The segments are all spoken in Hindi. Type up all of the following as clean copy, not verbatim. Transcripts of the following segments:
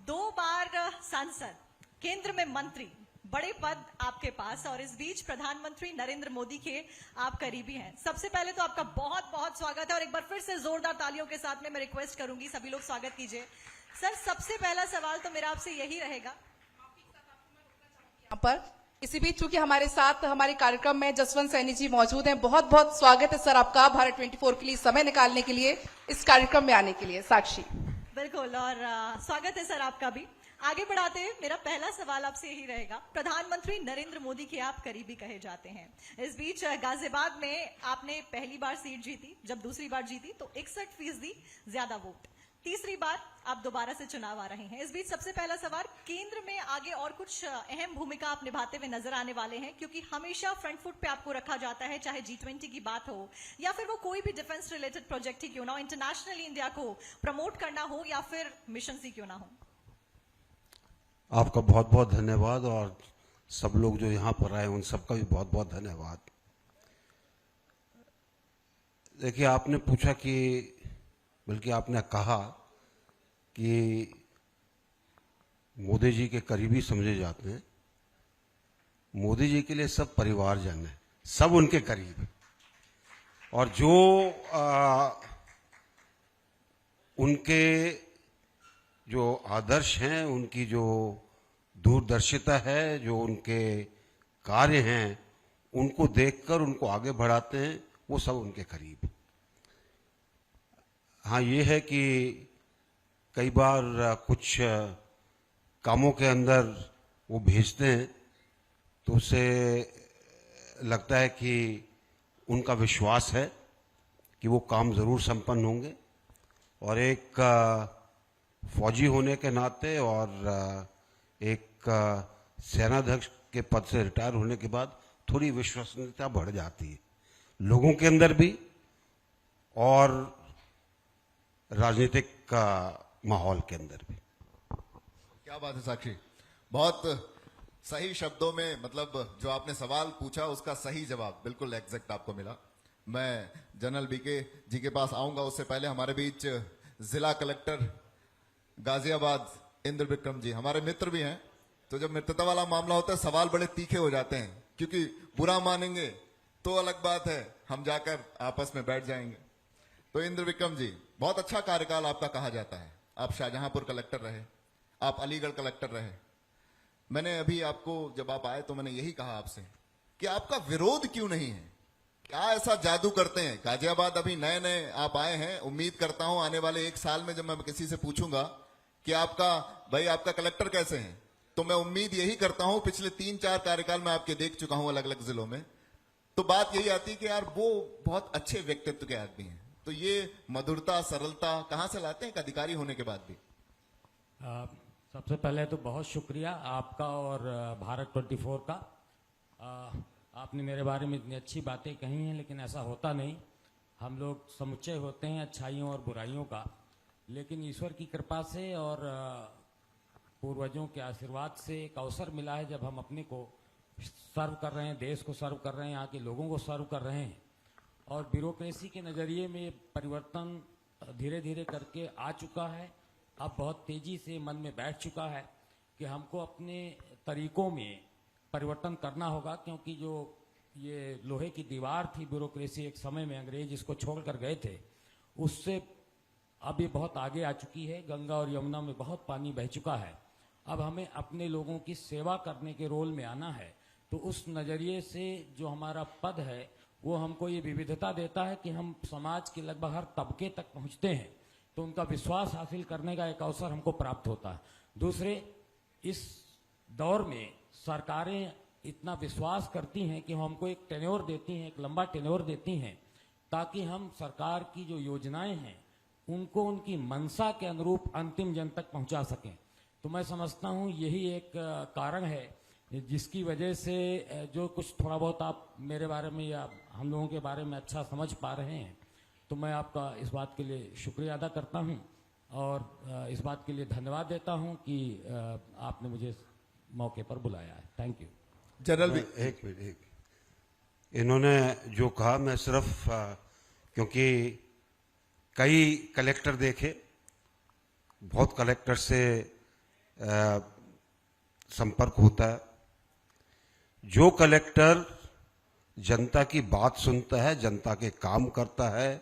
2 बार सांसद, केंद्र में मंत्री, बड़े पद आपके पास, और इस बीच प्रधानमंत्री नरेंद्र मोदी के आप करीबी हैं। सबसे पहले तो आपका बहुत बहुत स्वागत है और एक बार फिर से जोरदार तालियों के साथ में मैं रिक्वेस्ट करूंगी सभी लोग स्वागत कीजिए। सर, सबसे पहला सवाल तो मेरा आपसे यही रहेगा, यहाँ पर इसी बीच चूंकि हमारे साथ हमारे कार्यक्रम में जसवंत सैनी जी मौजूद हैं, बहुत बहुत स्वागत है सर आपका भारत 24 के लिए समय निकालने के लिए, इस कार्यक्रम में आने के लिए। साक्षी बिल्कुल, और स्वागत है सर आपका भी। आगे बढ़ाते हैं, मेरा पहला सवाल आपसे यही रहेगा, प्रधानमंत्री नरेंद्र मोदी के आप करीबी कहे जाते हैं। इस बीच गाजियाबाद में आपने पहली बार सीट जीती, जब दूसरी बार जीती तो 61% ज्यादा वोट, तीसरी बार आप दोबारा से चुनाव आ रहे हैं। इस बीच सबसे पहला सवाल, केंद्र में आगे और कुछ अहम भूमिका आप निभाते हुए नजर आने वाले हैं, क्योंकि हमेशा फ्रंट फुट पे आपको रखा जाता है, चाहे G20 की बात हो या फिर वो कोई भी डिफेंस रिलेटेड प्रोजेक्ट ही क्यों ना हो, इंटरनेशनली इंडिया को प्रमोट करना हो या फिर मिशन ही क्यों ना हो। आपका बहुत बहुत धन्यवाद और सब लोग जो यहाँ पर आए उन सबका भी बहुत बहुत धन्यवाद। देखिए, आपने पूछा कि, बल्कि आपने कहा कि मोदी जी के करीबी समझे जाते हैं। मोदी जी के लिए सब परिवारजन है, सब उनके करीब है, और जो उनके जो आदर्श हैं, उनकी जो दूरदर्शिता है, जो उनके कार्य हैं, उनको देखकर उनको आगे बढ़ाते हैं, वो सब उनके करीब है। हाँ, ये है कि कई बार कुछ कामों के अंदर वो भेजते हैं तो उससे लगता है कि उनका विश्वास है कि वो काम जरूर संपन्न होंगे, और एक फौजी होने के नाते और एक सेनाध्यक्ष के पद से रिटायर होने के बाद थोड़ी विश्वसनीयता बढ़ जाती है लोगों के अंदर भी और राजनीतिक माहौल के अंदर भी। क्या बात है साक्षी, बहुत सही शब्दों में, मतलब जो आपने सवाल पूछा उसका सही जवाब बिल्कुल एग्जैक्ट आपको मिला। मैं जनरल बीके जी के पास आऊंगा, उससे पहले हमारे बीच जिला कलेक्टर गाजियाबाद इंद्र विक्रम जी हमारे मित्र भी हैं। तो जब मित्रता वाला मामला होता है सवाल बड़े तीखे हो जाते हैं, क्योंकि बुरा मानेंगे तो अलग बात है, हम जाकर आपस में बैठ जाएंगे। तो इंद्र विक्रम जी, बहुत अच्छा कार्यकाल आपका कहा जाता है। आप शाहजहांपुर कलेक्टर रहे, आप अलीगढ़ कलेक्टर रहे। मैंने अभी आपको, जब आप आए तो मैंने यही कहा आपसे कि आपका विरोध क्यों नहीं है, क्या ऐसा जादू करते हैं। गाजियाबाद अभी नए नए आप आए हैं, उम्मीद करता हूं आने वाले 1 साल में जब मैं किसी से पूछूंगा कि आपका कलेक्टर कैसे हैं, तो मैं उम्मीद यही करता हूं, पिछले 3-4 कार्यकाल में आपके देख चुका हूं अलग अलग जिलों में, तो बात यही आती है कि यार वो बहुत अच्छे व्यक्तित्व के आदमी हैं। तो ये मधुरता, सरलता कहां से लाते हैं एक अधिकारी होने के बाद भी? सबसे पहले तो बहुत शुक्रिया आपका और भारत 24 का। आपने मेरे बारे में इतनी अच्छी बातें कही हैं, लेकिन ऐसा होता नहीं। हम लोग समुच्चय होते हैं अच्छाइयों और बुराइयों का, लेकिन ईश्वर की कृपा से और पूर्वजों के आशीर्वाद से एक अवसर मिला है, जब हम अपने को सर्व कर रहे हैं, देश को सर्व कर रहे हैं, यहाँ के लोगों को सर्व कर रहे हैं, और ब्यूरोक्रेसी के नज़रिए में परिवर्तन धीरे धीरे करके आ चुका है। अब बहुत तेजी से मन में बैठ चुका है कि हमको अपने तरीकों में परिवर्तन करना होगा, क्योंकि जो ये लोहे की दीवार थी ब्यूरोक्रेसी, एक समय में अंग्रेज इसको छोड़ कर गए थे, उससे अब ये बहुत आगे आ चुकी है। गंगा और यमुना में बहुत पानी बह चुका है। अब हमें अपने लोगों की सेवा करने के रोल में आना है। तो उस नज़रिए से जो हमारा पद है वो हमको ये विविधता देता है कि हम समाज के लगभग हर तबके तक पहुंचते हैं, तो उनका विश्वास हासिल करने का एक अवसर हमको प्राप्त होता है। दूसरे, इस दौर में सरकारें इतना विश्वास करती हैं कि हमको एक टेन्योर देती हैं, एक लंबा टेन्योर देती हैं, ताकि हम सरकार की जो योजनाएं हैं उनको उनकी मंशा के अनुरूप अंतिम जन तक पहुंचा सकें। तो मैं समझता हूं यही एक कारण है जिसकी वजह से जो कुछ थोड़ा बहुत आप मेरे बारे में या हम लोगों के बारे में अच्छा समझ पा रहे हैं, तो मैं आपका इस बात के लिए शुक्रिया अदा करता हूं और इस बात के लिए धन्यवाद देता हूं कि आपने मुझे मौके पर बुलाया है। Thank you. जनरल एक मिनट, इन्होंने जो कहा, मैं सिर्फ क्योंकि कई कलेक्टर देखे, बहुत कलेक्टर से संपर्क होता है। जो कलेक्टर जनता की बात सुनता है, जनता के काम करता है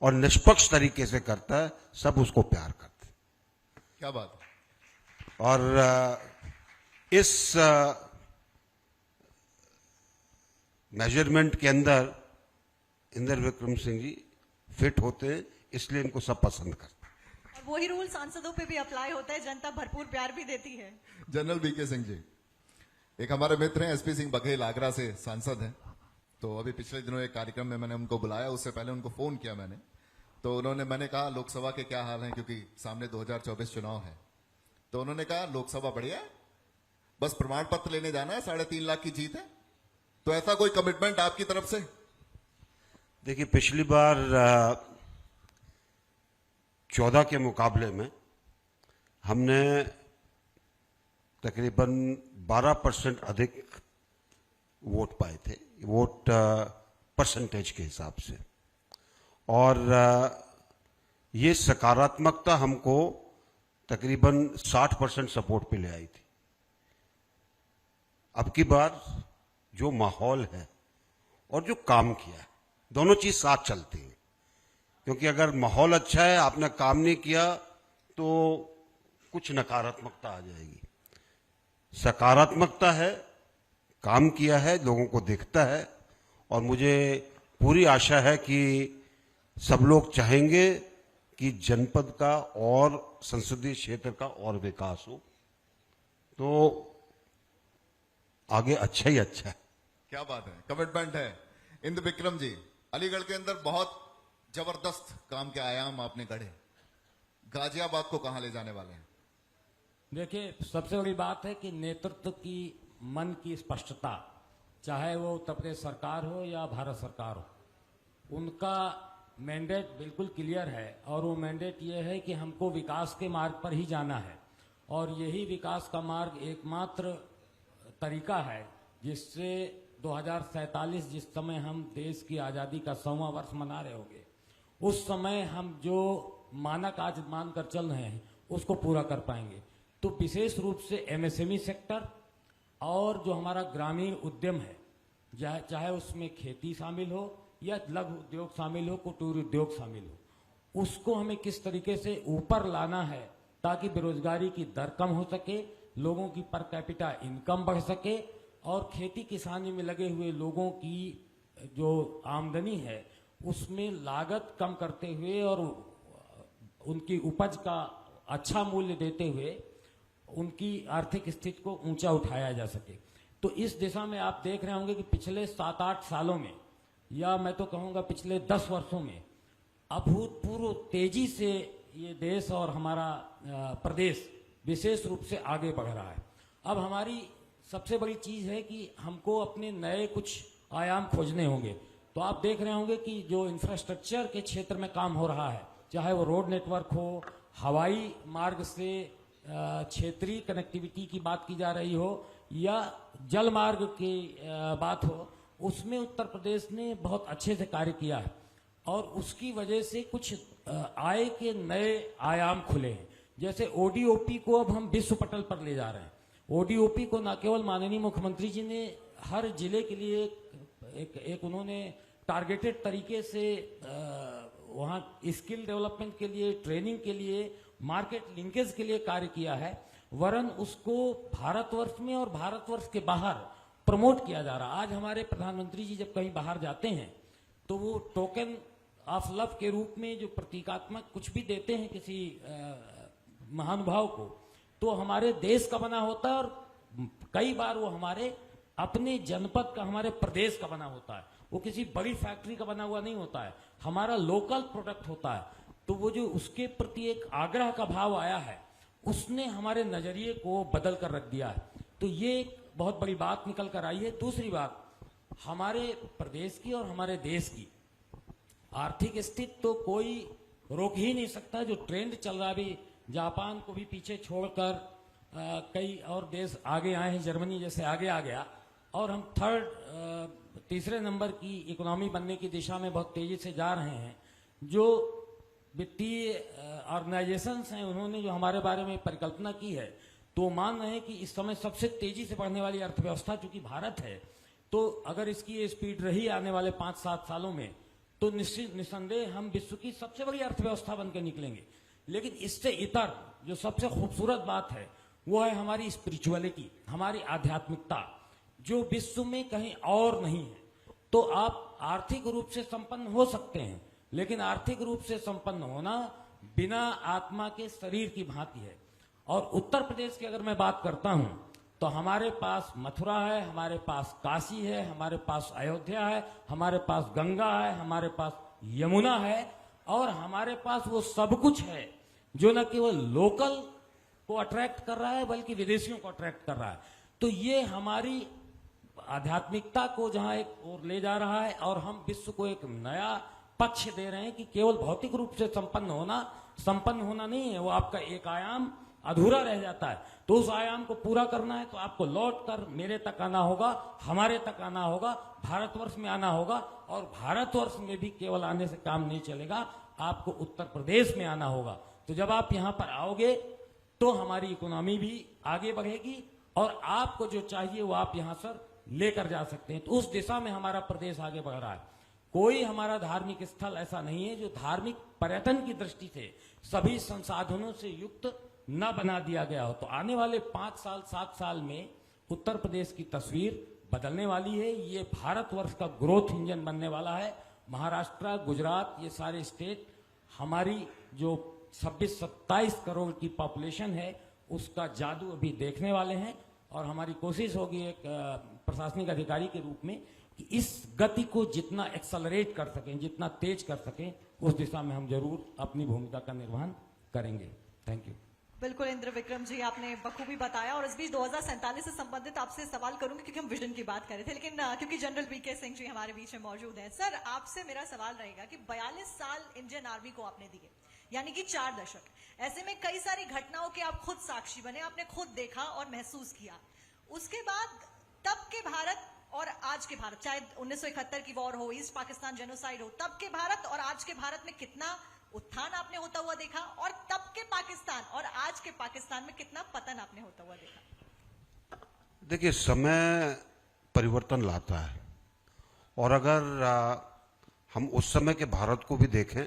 और निष्पक्ष तरीके से करता है, सब उसको प्यार करते हैं। क्या बात। और इस मेजरमेंट के अंदर इंदर विक्रम सिंह जी फिट होते हैं, इसलिए इनको सब पसंद करते हैं। और वही रूल सांसदों पे भी अप्लाई होता है, जनता भरपूर प्यार भी देती है। जनरल बीके सिंह जी, एक हमारे मित्र हैं एसपी सिंह बघेल, आगरा से सांसद हैं। तो अभी पिछले दिनों एक कार्यक्रम में मैंने उनको बुलाया, उससे पहले उनको फोन किया मैंने, तो मैंने कहा लोकसभा के क्या हाल है, क्योंकि सामने 2024 चुनाव है। तो उन्होंने कहा लोकसभा बढ़िया है, बस प्रमाण पत्र लेने जाना है, 3.5 लाख की जीत है। तो ऐसा कोई कमिटमेंट आपकी तरफ से? देखिए, पिछली बार 14 के मुकाबले में हमने तकरीबन 12% अधिक वोट पाए थे, वोट परसेंटेज के हिसाब से। और ये सकारात्मकता हमको तकरीबन 60% सपोर्ट पे ले आई थी। अब की बार जो माहौल है और जो काम किया है, दोनों चीज साथ चलती हैं। क्योंकि अगर माहौल अच्छा है, आपने काम नहीं किया, तो कुछ नकारात्मकता आ जाएगी। सकारात्मकता है, काम किया है, लोगों को दिखता है, और मुझे पूरी आशा है कि सब लोग चाहेंगे कि जनपद का और संसदीय क्षेत्र का और विकास हो, तो आगे अच्छा ही अच्छा है। क्या बात है, कमिटमेंट है। इंद्र विक्रम जी, अलीगढ़ के अंदर बहुत जबरदस्त काम के आयाम आपने गढ़े, गाजियाबाद को कहां ले जाने वाले हैं? देखिए, सबसे बड़ी बात है कि नेतृत्व की मन की स्पष्टता, चाहे वो उत्तर प्रदेश सरकार हो या भारत सरकार हो, उनका मैंडेट बिल्कुल क्लियर है। और वो मैंडेट ये है कि हमको विकास के मार्ग पर ही जाना है, और यही विकास का मार्ग एकमात्र तरीका है जिससे 2047 जिस समय हम देश की आजादी का 100वां वर्ष मना रहे होंगे, उस समय हम जो मानक आज मानकर चल रहे हैं उसको पूरा कर पाएंगे। तो विशेष रूप से एमएसएमई सेक्टर और जो हमारा ग्रामीण उद्यम है, चाहे उसमें खेती शामिल हो या लघु उद्योग शामिल हो, कुटीर उद्योग शामिल हो, उसको हमें किस तरीके से ऊपर लाना है ताकि बेरोजगारी की दर कम हो सके, लोगों की पर कैपिटा इनकम बढ़ सके, और खेती किसानी में लगे हुए लोगों की जो आमदनी है उसमें लागत कम करते हुए और उनकी उपज का अच्छा मूल्य देते हुए उनकी आर्थिक स्थिति को ऊंचा उठाया जा सके। तो इस दिशा में आप देख रहे होंगे कि पिछले 7-8 सालों में, या मैं तो कहूंगा पिछले 10 वर्षों में, अभूतपूर्व तेजी से ये देश और हमारा प्रदेश विशेष रूप से आगे बढ़ रहा है। अब हमारी सबसे बड़ी चीज है कि हमको अपने नए कुछ आयाम खोजने होंगे। तो आप देख रहे होंगे कि जो इंफ्रास्ट्रक्चर के क्षेत्र में काम हो रहा है, चाहे वो रोड नेटवर्क हो, हवाई मार्ग से क्षेत्रीय कनेक्टिविटी की बात की जा रही हो, या जल मार्ग की बात हो, उसमें उत्तर प्रदेश ने बहुत अच्छे से कार्य किया है, और उसकी वजह से कुछ आय के नए आयाम खुले हैं। जैसे ओडीओपी को अब हम विश्व पटल पर ले जा रहे हैं। ओडीओपी को न केवल माननीय मुख्यमंत्री जी ने हर जिले के लिए एक उन्होंने टारगेटेड तरीके से वहाँ स्किल डेवलपमेंट के लिए, ट्रेनिंग के लिए, मार्केट लिंकेज के लिए कार्य किया है, वरन उसको भारतवर्ष में और भारतवर्ष के बाहर प्रमोट किया जा रहा है। आज हमारे प्रधानमंत्री जी जब कहीं बाहर जाते हैं तो वो टोकन ऑफ लव के रूप में जो प्रतीकात्मक कुछ भी देते हैं किसी महानुभाव को, तो हमारे देश का बना होता है, और कई बार वो हमारे अपने जनपद का, हमारे प्रदेश का बना होता है। वो किसी बड़ी फैक्ट्री का बना हुआ नहीं होता है, हमारा लोकल प्रोडक्ट होता है। तो वो जो उसके प्रति एक आग्रह का भाव आया है, उसने हमारे नजरिए को बदल कर रख दिया है। तो ये एक बहुत बड़ी बात निकल कर आई है। दूसरी बात, हमारे प्रदेश की और हमारे देश की आर्थिक स्थिति तो कोई रोक ही नहीं सकता। जो ट्रेंड चल रहा है, अभी जापान को भी पीछे छोड़कर कई और देश आगे आए हैं, जर्मनी जैसे आगे आ गया, और हम तीसरे नंबर की इकोनॉमी बनने की दिशा में बहुत तेजी से जा रहे हैं। जो वित्तीय ऑर्गेनाइजेशंस हैं, उन्होंने जो हमारे बारे में परिकल्पना की है, तो मान रहे हैं कि इस समय सबसे तेजी से बढ़ने वाली अर्थव्यवस्था चूंकि भारत है, तो अगर इसकी ये स्पीड रही आने वाले 5-7 सालों में, तो निसंदेह हम विश्व की सबसे बड़ी अर्थव्यवस्था बनकर निकलेंगे। लेकिन इससे इतर जो सबसे खूबसूरत बात है वो है हमारी स्पिरिचुअलिटी, हमारी आध्यात्मिकता, जो विश्व में कहीं और नहीं है। तो आप आर्थिक रूप से संपन्न हो सकते हैं, लेकिन आर्थिक रूप से संपन्न होना बिना आत्मा के शरीर की भांति है। और उत्तर प्रदेश की अगर मैं बात करता हूं तो हमारे पास मथुरा है, हमारे पास काशी है, हमारे पास अयोध्या है, हमारे पास गंगा है, हमारे पास यमुना है, और हमारे पास वो सब कुछ है जो न केवल लोकल को अट्रैक्ट कर रहा है बल्कि विदेशियों को अट्रैक्ट कर रहा है। तो ये हमारी आध्यात्मिकता को जहां एक ओर ले जा रहा है, और हम विश्व को एक नया पक्ष दे रहे हैं कि केवल भौतिक रूप से संपन्न होना नहीं है, वो आपका एक आयाम अधूरा रह जाता है। तो उस आयाम को पूरा करना है तो आपको लौट कर मेरे तक आना होगा, हमारे तक आना होगा, भारतवर्ष में आना होगा। और भारतवर्ष में भी केवल आने से काम नहीं चलेगा, आपको उत्तर प्रदेश में आना होगा। तो जब आप यहां पर आओगे तो हमारी इकोनॉमी भी आगे बढ़ेगी, और आपको जो चाहिए वो आप यहां सर लेकर जा सकते हैं। तो उस दिशा में हमारा प्रदेश आगे बढ़ रहा है। कोई हमारा धार्मिक स्थल ऐसा नहीं है जो धार्मिक पर्यटन की दृष्टि से सभी संसाधनों से युक्त न बना दिया गया हो। तो आने वाले 5 साल 7 साल में उत्तर प्रदेश की तस्वीर बदलने वाली है। ये भारतवर्ष का ग्रोथ इंजन बनने वाला है। महाराष्ट्र, गुजरात, ये सारे स्टेट हमारी जो 26-27 करोड़ की पॉपुलेशन है उसका जादू अभी देखने वाले हैं। और हमारी कोशिश होगी एक प्रशासनिक अधिकारी के रूप में कि इस गति को जितना एक्सेलरेट कर सकें, जितना तेज कर सकें, उस दिशा में हम जरूर अपनी भूमिका का निर्वहन करेंगे। Thank you. बिल्कुल इंद्र विक्रम जी, आपने बखूबी बताया। और इस बीच 2047 से संबंधित आपसे सवाल करूंगी क्योंकि हम विजन की बात कर रहे थे, लेकिन क्योंकि जनरल वीके सिंह जी हमारे बीच में मौजूद हैं। सर, आपसे मेरा सवाल रहेगा कि 42 साल इंडियन आर्मी को आपने दिए, यानी कि 4 दशक। ऐसे में कई सारी घटनाओं के आप खुद साक्षी बने, आपने खुद देखा और महसूस किया। उसके बाद तब के भारत और आज के भारत, चाहे 1971 की वॉर हो, ईस्ट पाकिस्तान जेनोसाइड हो, तब के भारत और आज के भारत में कितना उत्थान आपने होता हुआ देखा, और तब के पाकिस्तान और आज के पाकिस्तान में कितना पतन आपने होता हुआ देखा? देखिए, समय परिवर्तन लाता है, और अगर हम उस समय के भारत को भी देखें,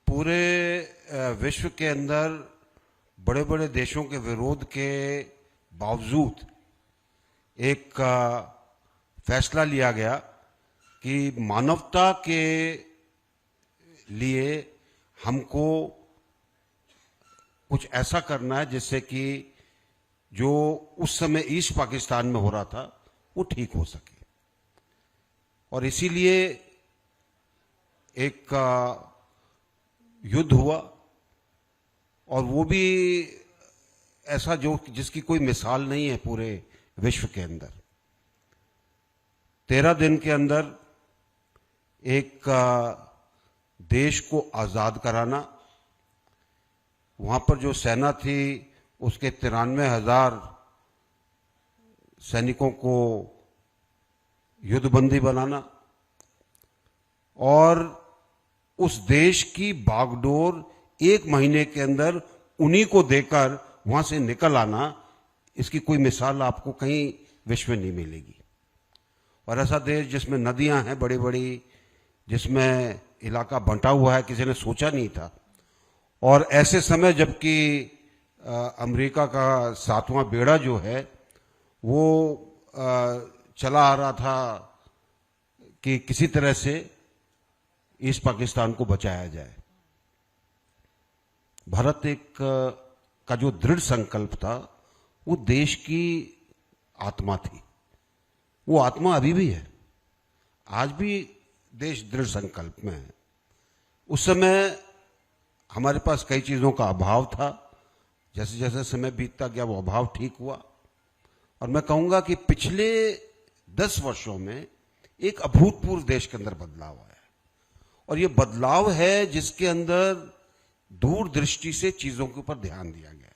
पूरे विश्व के अंदर बड़े बड़े देशों के विरोध के बावजूद एक फैसला लिया गया कि मानवता के लिए हमको कुछ ऐसा करना है जिससे कि जो उस समय ईस्ट पाकिस्तान में हो रहा था वो ठीक हो सके। और इसीलिए एक युद्ध हुआ, और वो भी ऐसा जो जिसकी कोई मिसाल नहीं है पूरे विश्व के अंदर। 13 दिन के अंदर एक देश को आजाद कराना, वहां पर जो सेना थी उसके 93,000 सैनिकों को युद्धबंदी बनाना, और उस देश की बागडोर 1 महीने के अंदर उन्हीं को देकर वहां से निकल आना, इसकी कोई मिसाल आपको कहीं विश्व में नहीं मिलेगी। और ऐसा देश जिसमें नदियां हैं बड़ी बड़ी, जिसमें इलाका बंटा हुआ है, किसी ने सोचा नहीं था। और ऐसे समय जबकि अमेरिका का 7वां बेड़ा जो है वो चला आ रहा था कि किसी तरह से ईस्ट पाकिस्तान को बचाया जाए। भारत एक का जो दृढ़ संकल्प था वो देश की आत्मा थी। वो आत्मा अभी भी है, आज भी देश दृढ़ संकल्प में है। उस समय हमारे पास कई चीजों का अभाव था, जैसे जैसे समय बीतता गया वो अभाव ठीक हुआ। और मैं कहूंगा कि पिछले 10 वर्षों में एक अभूतपूर्व देश के अंदर बदलाव आया है, और ये बदलाव है जिसके अंदर दूरदृष्टि से चीजों के ऊपर ध्यान दिया गया है,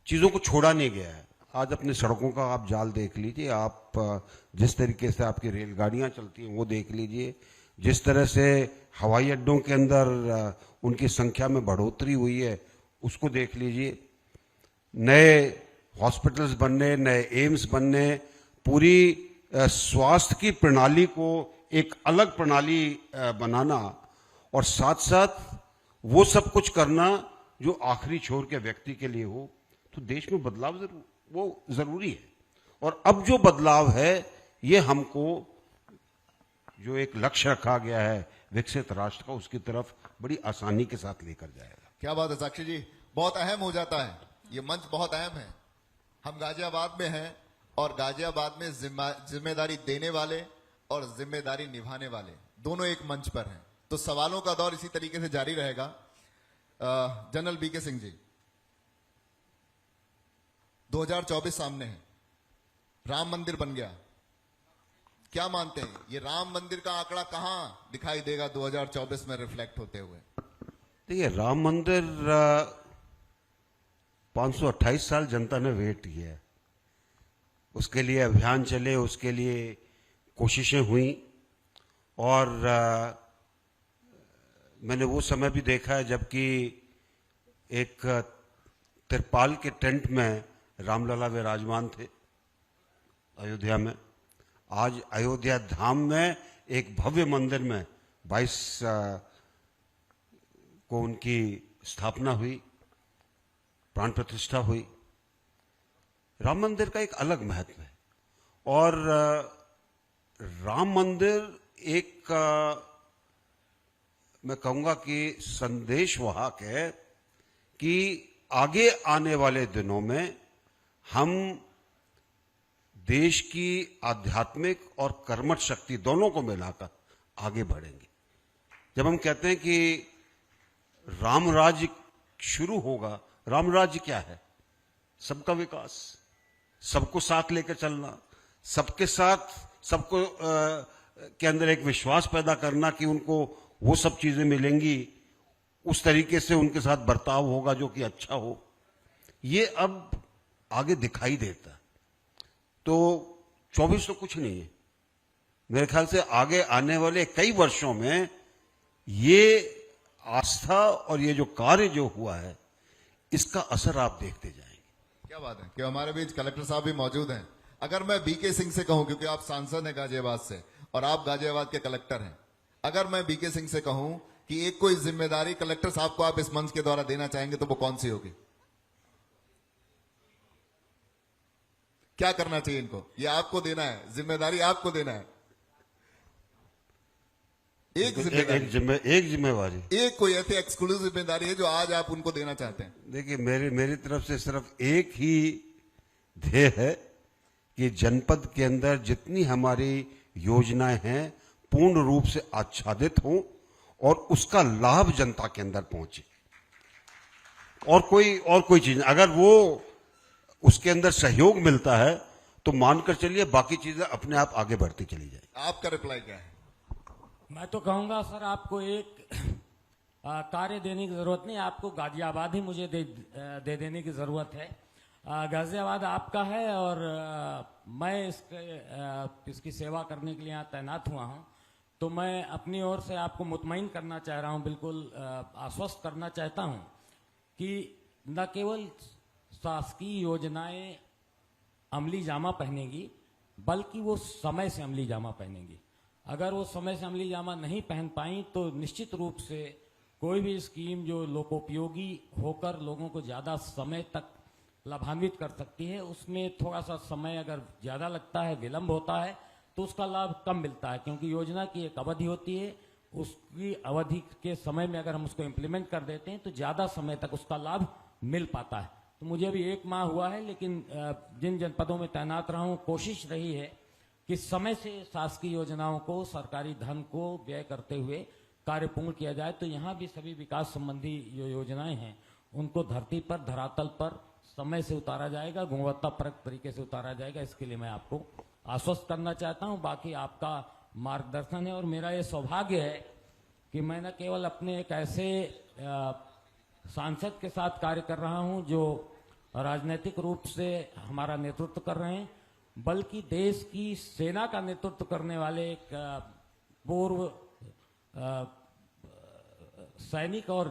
चीजों को छोड़ा नहीं गया है। आज अपने सड़कों का आप जाल देख लीजिए, आप जिस तरीके से आपकी रेलगाड़ियां चलती हैं वो देख लीजिए, जिस तरह से हवाई अड्डों के अंदर उनकी संख्या में बढ़ोतरी हुई है उसको देख लीजिए, नए हॉस्पिटल्स बनने, नए एम्स बनने, पूरी स्वास्थ्य की प्रणाली को एक अलग प्रणाली बनाना, और साथ साथ वो सब कुछ करना जो आखिरी छोर के व्यक्ति के लिए हो, तो देश में बदलाव वो जरूरी है। और अब जो बदलाव है ये हमको जो एक लक्ष्य रखा गया है विकसित राष्ट्र का, उसकी तरफ बड़ी आसानी के साथ लेकर जाएगा। क्या बात है साक्षी जी, बहुत अहम हो जाता है, ये मंच बहुत अहम है। हम गाजियाबाद में हैं और गाजियाबाद में जिम्मेदारी देने वाले और जिम्मेदारी निभाने वाले दोनों एक मंच पर हैं। तो सवालों का दौर इसी तरीके से जारी रहेगा। जनरल बीके सिंह जी, 2024 सामने है, राम मंदिर बन गया, क्या मानते हैं ये राम मंदिर का आंकड़ा कहां दिखाई देगा 2024 में रिफ्लेक्ट होते हुए? देखिए, राम मंदिर 528 साल जनता ने वेट किया है, उसके लिए अभियान चले, उसके लिए कोशिशें हुई, और मैंने वो समय भी देखा है जबकि एक तिरपाल के टेंट में रामलला विराजमान थे अयोध्या में। आज अयोध्या धाम में एक भव्य मंदिर में 22 को उनकी स्थापना हुई, प्राण प्रतिष्ठा हुई। राम मंदिर का एक अलग महत्व है, और राम मंदिर एक मैं कहूंगा कि संदेशवाहक है कि आगे आने वाले दिनों में हम देश की आध्यात्मिक और कर्मठ शक्ति दोनों को मिलाकर आगे बढ़ेंगे। जब हम कहते हैं कि राम राज्य शुरू होगा, राम राज्य क्या है? सबका विकास, सबको साथ लेकर चलना, सबके साथ सबको के अंदर एक विश्वास पैदा करना कि उनको वो सब चीजें मिलेंगी, उस तरीके से उनके साथ बर्ताव होगा जो कि अच्छा हो। ये अब आगे दिखाई देता है। तो 24 तो कुछ नहीं है, मेरे ख्याल से आगे आने वाले कई वर्षों में ये आस्था और ये जो कार्य जो हुआ है, इसका असर आप देखते जाएंगे। क्या बात है कि हमारे बीच कलेक्टर साहब भी मौजूद हैं। अगर मैं बीके सिंह से कहूं, क्योंकि आप सांसद हैं गाजियाबाद से और आप गाजियाबाद के कलेक्टर हैं, अगर मैं बीके सिंह से कहूं कि एक कोई जिम्मेदारी कलेक्टर साहब को आप इस मंच के द्वारा देना चाहेंगे, तो वो कौन सी होगी? क्या करना चाहिए इनको? ये आपको देना है, जिम्मेदारी आपको देना है। एक जिम्मेवारी, एक कोई ऐसी एक्सक्लूसिव जिम्मेदारी है जो आज आप उनको देना चाहते हैं? देखिए, मेरी तरफ से सिर्फ एक ही ध्येय है कि जनपद के अंदर जितनी हमारी योजनाएं हैं पूर्ण रूप से आच्छादित हों और उसका लाभ जनता के अंदर पहुंचे। और कोई चीज, अगर वो उसके अंदर सहयोग मिलता है तो मानकर चलिए बाकी चीजें अपने आप आगे बढ़ती चली जाएगी। आपका रिप्लाई क्या है? मैं तो कहूंगा सर, आपको एक कार्य देने की जरूरत नहीं, आपको गाजियाबाद ही मुझे दे देने की जरूरत है। गाजियाबाद आपका है और मैं इसकी सेवा करने के लिए यहाँ तैनात हुआ हूँ। तो मैं अपनी ओर से आपको मुतमईन करना चाह रहा हूँ, बिल्कुल आश्वस्त करना चाहता हूँ कि न केवल शासकीय योजनाएं अमली जामा पहनेगी, बल्कि वो समय से अमली जामा पहनेगी। अगर वो समय से अमली जामा नहीं पहन पाई तो निश्चित रूप से कोई भी स्कीम जो लोकोपयोगी होकर लोगों को ज्यादा समय तक लाभान्वित कर सकती है, उसमें थोड़ा सा समय अगर ज्यादा लगता है, विलंब होता है, तो उसका लाभ कम मिलता है। क्योंकि योजना की एक अवधि होती है, उसकी अवधि के समय में अगर हम उसको इम्प्लीमेंट कर देते हैं तो ज्यादा समय तक उसका लाभ मिल पाता है। तो मुझे अभी 1 माह हुआ है, लेकिन जिन जनपदों में तैनात रहा हूं, कोशिश रही है कि समय से शासकीय योजनाओं को, सरकारी धन को व्यय करते हुए कार्य पूर्ण किया जाए। तो यहाँ भी सभी विकास संबंधी जो योजनाएं हैं उनको धरती पर, धरातल पर समय से उतारा जाएगा, गुणवत्तापरक तरीके से उतारा जाएगा। इसके लिए मैं आपको आश्वस्त करना चाहता हूं। बाकी आपका मार्गदर्शन है और मेरा ये सौभाग्य है कि मैं न केवल अपने एक ऐसे सांसद के साथ कार्य कर रहा हूं जो राजनीतिक रूप से हमारा नेतृत्व कर रहे हैं, बल्कि देश की सेना का नेतृत्व करने वाले एक पूर्व सैनिक और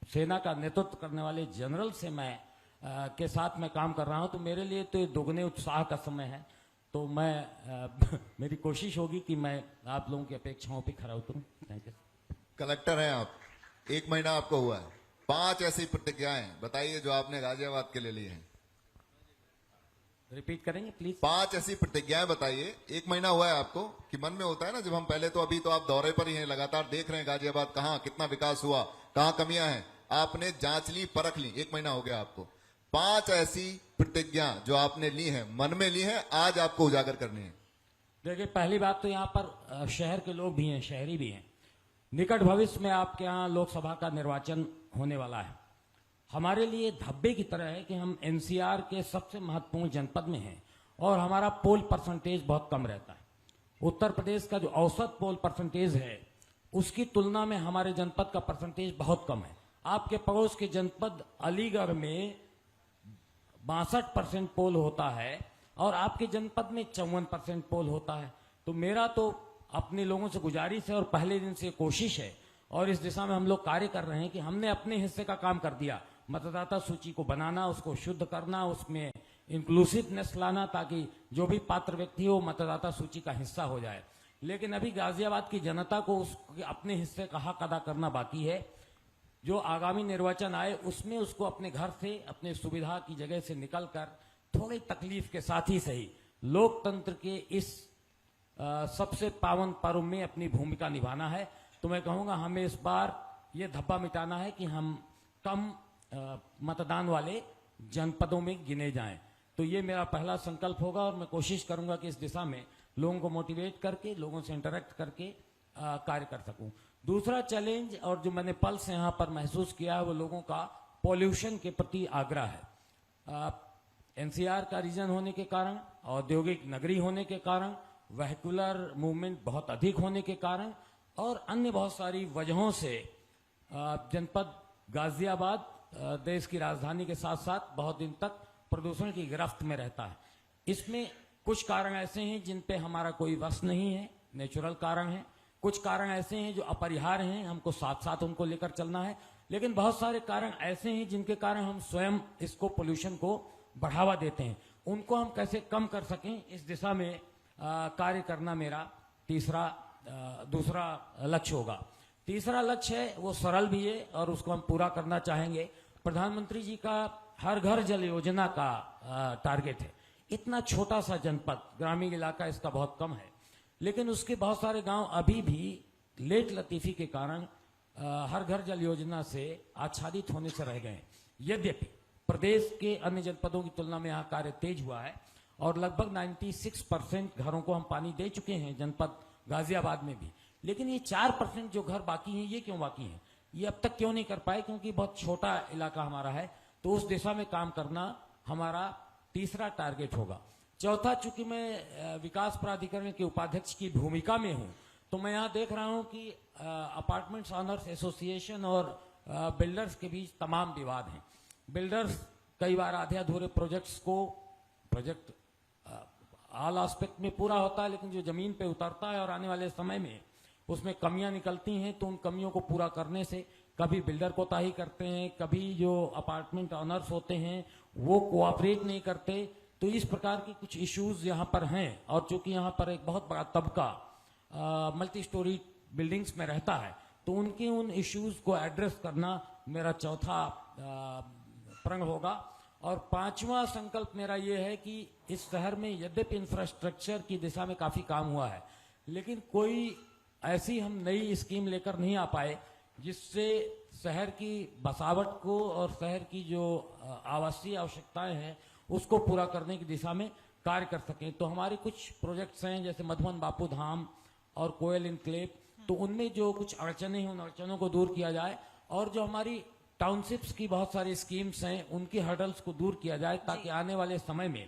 सेना का नेतृत्व करने वाले जनरल से मैं के साथ मैं काम कर रहा हूं, तो मेरे लिए तो ये दोगुने उत्साह का समय है। तो मैं मेरी कोशिश होगी कि मैं आप लोगों की अपेक्षाओं पे खरा उतरूं। Thank you. कलेक्टर हैं आप, 1 महीना आपको हुआ है, 5 ऐसी प्रतिज्ञाएं बताइए जो आपने गाजियाबाद के लिए ली हैं। रिपीट करेंगे प्लीज। 5 ऐसी प्रतिज्ञाएं बताइए, 1 महीना हुआ है आपको, कि मन में होता है ना जब हम पहले, तो अभी तो आप दौरे पर ही हैं, लगातार देख रहे हैं गाजियाबाद कहाँ कितना विकास हुआ, कहाँ कमियां हैं, आपने जांच ली, परख ली, 1 महीना हो गया आपको। 5 ऐसी प्रतिज्ञा जो आपने ली है, मन में ली है, आज आपको उजागर करनी है। देखिए, पहली बात तो यहाँ पर शहर के लोग भी हैं, शहरी भी हैं। निकट भविष्य में आपके यहाँ लोकसभा का निर्वाचन होने वाला है। हमारे लिए धब्बे की तरह है कि हम एनसीआर के सबसे महत्वपूर्ण जनपद में हैं और हमारा पोल परसेंटेज बहुत कम रहता है। उत्तर प्रदेश का जो औसत पोल परसेंटेज है उसकी तुलना में हमारे जनपद का परसेंटेज बहुत कम है। आपके पड़ोस के जनपद अलीगढ़ में 62% पोल होता है और आपके जनपद में 54% पोल होता है। तो मेरा तो अपने लोगों से गुजारिश है और पहले दिन से कोशिश है और इस दिशा में हम लोग कार्य कर रहे हैं कि हमने अपने हिस्से का काम कर दिया। मतदाता सूची को बनाना, उसको शुद्ध करना, उसमें इंक्लूसिवनेस लाना ताकि जो भी पात्र व्यक्ति हो मतदाता सूची का हिस्सा हो जाए। लेकिन अभी गाजियाबाद की जनता को उसके अपने हिस्से का हक अदा करना बाकी है। जो आगामी निर्वाचन आए उसमें उसको अपने घर से, अपने सुविधा की जगह से निकलकर थोड़ी तकलीफ के साथ ही सही लोकतंत्र के इस सबसे पावन पर्व में अपनी भूमिका निभाना है। तो मैं कहूंगा हमें इस बार ये धब्बा मिटाना है कि हम कम मतदान वाले जनपदों में गिने जाएं। तो ये मेरा पहला संकल्प होगा और मैं कोशिश करूंगा कि इस दिशा में लोगों को मोटिवेट करके, लोगों से इंटरेक्ट करके कार्य कर सकूं। दूसरा चैलेंज और जो मैंने पल से यहाँ पर महसूस किया है वो लोगों का पॉल्यूशन के प्रति आग्रह है। एनसीआर का रीजन होने के कारण, औद्योगिक नगरी होने के कारण, वेहिकुलर मूवमेंट बहुत अधिक होने के कारण और अन्य बहुत सारी वजहों से जनपद गाजियाबाद देश की राजधानी के साथ साथ बहुत दिन तक प्रदूषण की गिरफ्त में रहता है। इसमें कुछ कारण ऐसे हैं जिन पे हमारा कोई वश नहीं है, नेचुरल कारण है। कुछ कारण ऐसे हैं जो अपरिहार्य हैं, हमको साथ साथ उनको लेकर चलना है। लेकिन बहुत सारे कारण ऐसे हैं जिनके कारण हम स्वयं इसको पोल्यूशन को बढ़ावा देते हैं। उनको हम कैसे कम कर सकें, इस दिशा में कार्य करना मेरा दूसरा लक्ष्य होगा। तीसरा लक्ष्य है वो सरल भी है और उसको हम पूरा करना चाहेंगे। प्रधानमंत्री जी का हर घर जल योजना का टारगेट है। इतना छोटा सा जनपद, ग्रामीण इलाका इसका बहुत कम है, लेकिन उसके बहुत सारे गांव अभी भी लेट लतीफी के कारण हर घर जल योजना से आच्छादित होने से रह गए। यद्यपि प्रदेश के अन्य जनपदों की तुलना में यहाँ कार्य तेज हुआ है और लगभग 96% घरों को हम पानी दे चुके हैं जनपद गाजियाबाद में भी। लेकिन ये 4% जो घर बाकी हैं, ये क्यों बाकी हैं, ये अब तक क्यों नहीं कर पाए? क्योंकि बहुत छोटा इलाका हमारा है। तो उस दिशा में काम करना हमारा तीसरा टारगेट होगा। चौथा, चूंकि मैं विकास प्राधिकरण के उपाध्यक्ष की भूमिका में हूं, तो मैं यहाँ देख रहा हूं कि अपार्टमेंट्स ऑनर्स एसोसिएशन और बिल्डर्स के बीच तमाम विवाद हैं। बिल्डर्स कई बार आधे अधूरे प्रोजेक्ट ऑल एस्पेक्ट में पूरा होता है, लेकिन जो जमीन पे उतरता है और आने वाले समय में उसमें कमियां निकलती हैं, तो उन कमियों को पूरा करने से कभी बिल्डर कोताही करते हैं, कभी जो अपार्टमेंट ऑनर्स होते हैं वो कोऑपरेट नहीं करते। तो इस प्रकार की कुछ इश्यूज यहाँ पर हैं और चूंकि यहाँ पर एक बहुत बड़ा तबका मल्टी स्टोरी बिल्डिंग्स में रहता है, तो उनके उन इश्यूज को एड्रेस करना मेरा चौथा प्रण होगा। और पांचवा संकल्प मेरा ये है कि इस शहर में यद्यपि इंफ्रास्ट्रक्चर की दिशा में काफी काम हुआ है, लेकिन कोई ऐसी हम नई स्कीम लेकर नहीं आ पाए जिससे शहर की बसावट को और शहर की जो आवासीय आवश्यकताएं हैं उसको पूरा करने की दिशा में कार्य कर सकें। तो हमारे कुछ प्रोजेक्ट्स हैं जैसे मधुबन बापू धाम और कोयल इनक्लेव, तो उनमें जो कुछ अड़चने हैं उन अड़चनों को दूर किया जाए और जो हमारी टाउनशिप्स की बहुत सारी स्कीम्स हैं उनकी हर्डल्स को दूर किया जाए ताकि आने वाले समय में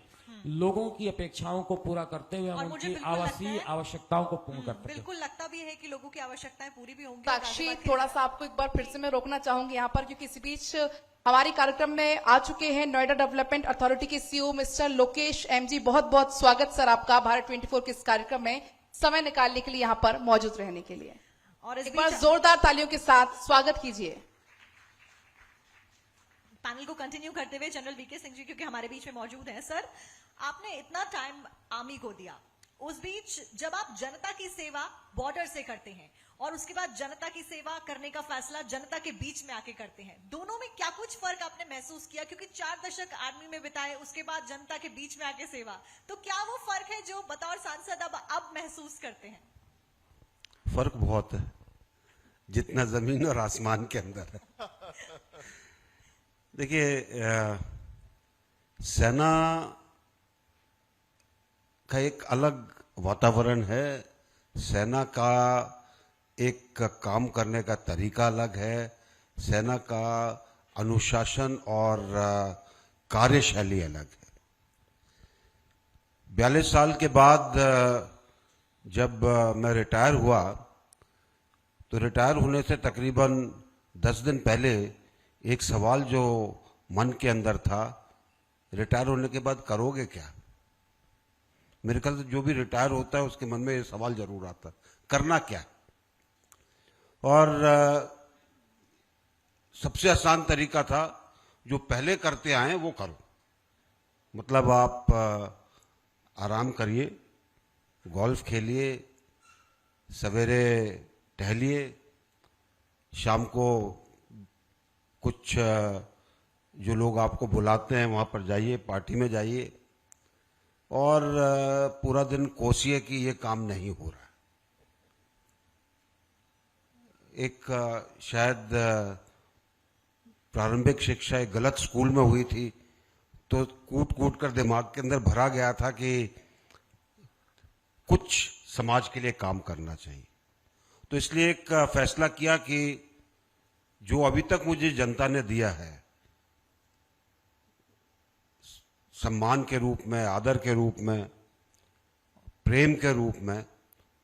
लोगों की अपेक्षाओं को पूरा करते हुए हम उनकी आवासीय आवश्यकताओं को पूर्ण कर सकें। बिल्कुल लगता भी है कि लोगों की आवश्यकताएं पूरी भी होंगी। साक्षी, थोड़ा सा आपको एक बार फिर से मैं रोकना चाहूंगी यहाँ पर, क्योंकि इसी बीच हमारे कार्यक्रम में आ चुके हैं नोएडा डेवलपमेंट अथॉरिटी के CEO mister Lokesh M ji. बहुत बहुत स्वागत सर आपका भारत 24 के इस कार्यक्रम में समय निकालने के लिए, यहाँ पर मौजूद रहने के लिए। और एक बार जोरदार तालियों के साथ स्वागत कीजिए। पैनल को कंटिन्यू करते हुए जनरल वीके सिंह जी क्योंकि हमारे बीच में मौजूद हैं। सर, आपने इतना टाइम आर्मी को दिया, उस बीच जब आप जनता की सेवा बॉर्डर से करते हैं और उसके बाद जनता की सेवा करने का फैसला जनता के बीच में आके करते हैं, दोनों में क्या कुछ फर्क आपने महसूस किया? क्योंकि 4 दशक आर्मी में बिताए, उसके बाद जनता के बीच में आके सेवा, तो क्या वो फर्क है जो बतौर सांसद अब महसूस करते हैं? फर्क बहुत है, जितना जमीन और आसमान के अंदर है। देखिए, सेना का एक अलग वातावरण है, सेना का एक काम करने का तरीका अलग है, सेना का अनुशासन और कार्यशैली अलग है। 42 साल के बाद जब मैं रिटायर हुआ, तो रिटायर होने से तकरीबन 10 दिन पहले एक सवाल जो मन के अंदर था, रिटायर होने के बाद करोगे क्या? मेरे ख्याल से जो भी रिटायर होता है उसके मन में ये सवाल जरूर आता है, करना क्या? और सबसे आसान तरीका था, जो पहले करते आए वो करो। मतलब आप आराम करिए, गोल्फ खेलिए, सवेरे टहलिए, शाम को कुछ जो लोग आपको बुलाते हैं वहां पर जाइए, पार्टी में जाइए, और पूरा दिन कोसिए कि ये काम नहीं हो रहा। एक शायद प्रारंभिक शिक्षा एक गलत स्कूल में हुई थी, तो कूट कूट कर दिमाग के अंदर भरा गया था कि कुछ समाज के लिए काम करना चाहिए। तो इसलिए एक फैसला किया कि जो अभी तक मुझे जनता ने दिया है, सम्मान के रूप में, आदर के रूप में, प्रेम के रूप में,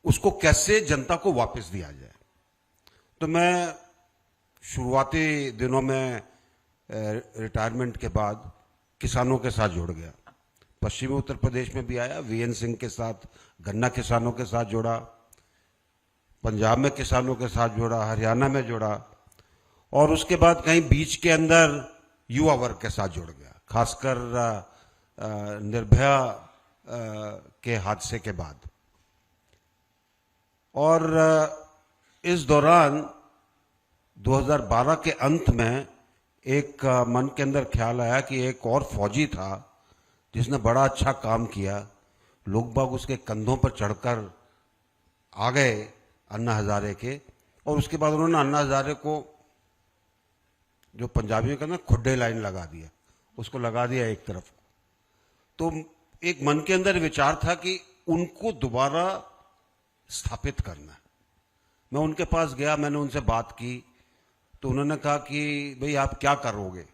उसको कैसे जनता को वापस दिया जाए। तो मैं शुरुआती दिनों में रिटायरमेंट के बाद किसानों के साथ जुड़ गया। पश्चिमी उत्तर प्रदेश में भी आया, वीएन सिंह के साथ गन्ना किसानों के साथ जुड़ा, पंजाब में किसानों के साथ जुड़ा, हरियाणा में जुड़ा, और उसके बाद कहीं बीच के अंदर युवा वर्ग के साथ जुड़ गया, खासकर निर्भया के हादसे के बाद। और इस दौरान 2012 के अंत में एक मन के अंदर ख्याल आया कि एक और फौजी था जिसने बड़ा अच्छा काम किया, लोग बाग उसके कंधों पर चढ़कर आ गए अन्ना हजारे के, और उसके बाद उन्होंने अन्ना हजारे को, जो पंजाबी में कहते हैं, खुड्डे लाइन लगा दिया, उसको लगा दिया एक तरफ। तो एक मन के अंदर विचार था कि उनको दोबारा स्थापित करना है। मैं उनके पास गया, मैंने उनसे बात की, तो उन्होंने कहा कि भाई आप क्या करोगे?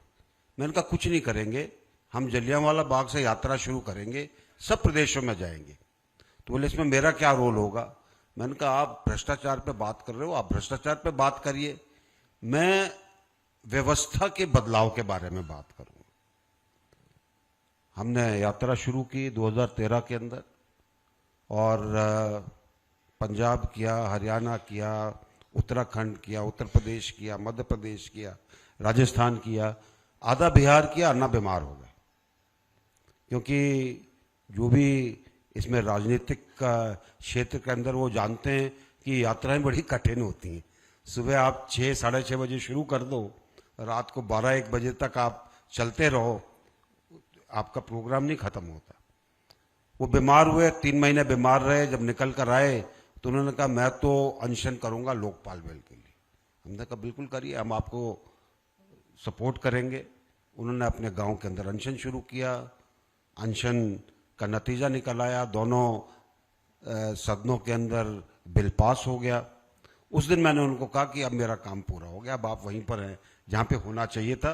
मैंने कहा कुछ नहीं करेंगे, हम जलियांवाला बाग से यात्रा शुरू करेंगे, सब प्रदेशों में जाएंगे। तो बोले इसमें मेरा क्या रोल होगा? मैंने कहा आप भ्रष्टाचार पे बात कर रहे हो, आप भ्रष्टाचार पे बात करिए, मैं व्यवस्था के बदलाव के बारे में बात करूंगा। हमने यात्रा शुरू की 2013 के अंदर, और पंजाब किया, हरियाणा किया, उत्तराखंड किया, उत्तर प्रदेश किया, मध्य प्रदेश किया, राजस्थान किया, आधा बिहार किया, अन्ना बीमार हो गए। क्योंकि जो भी इसमें राजनीतिक क्षेत्र के अंदर वो जानते हैं कि यात्राएं बड़ी कठिन होती हैं। सुबह आप 6 साढ़े 6 बजे शुरू कर दो, रात को 12-1 बजे तक आप चलते रहो, आपका प्रोग्राम नहीं खत्म होता। वो बीमार हुए, 3 महीने बीमार रहे, जब निकल कर आए तो उन्होंने कहा मैं तो अनशन करूंगा लोकपाल बिल के लिए। हमने कहा बिल्कुल करिए, हम आपको सपोर्ट करेंगे। उन्होंने अपने गांव के अंदर अनशन शुरू किया, अनशन का नतीजा निकल आया, दोनों सदनों के अंदर बिल पास हो गया। उस दिन मैंने उनको कहा कि अब मेरा काम पूरा हो गया, अब आप वहीं पर हैं जहां पे होना चाहिए था।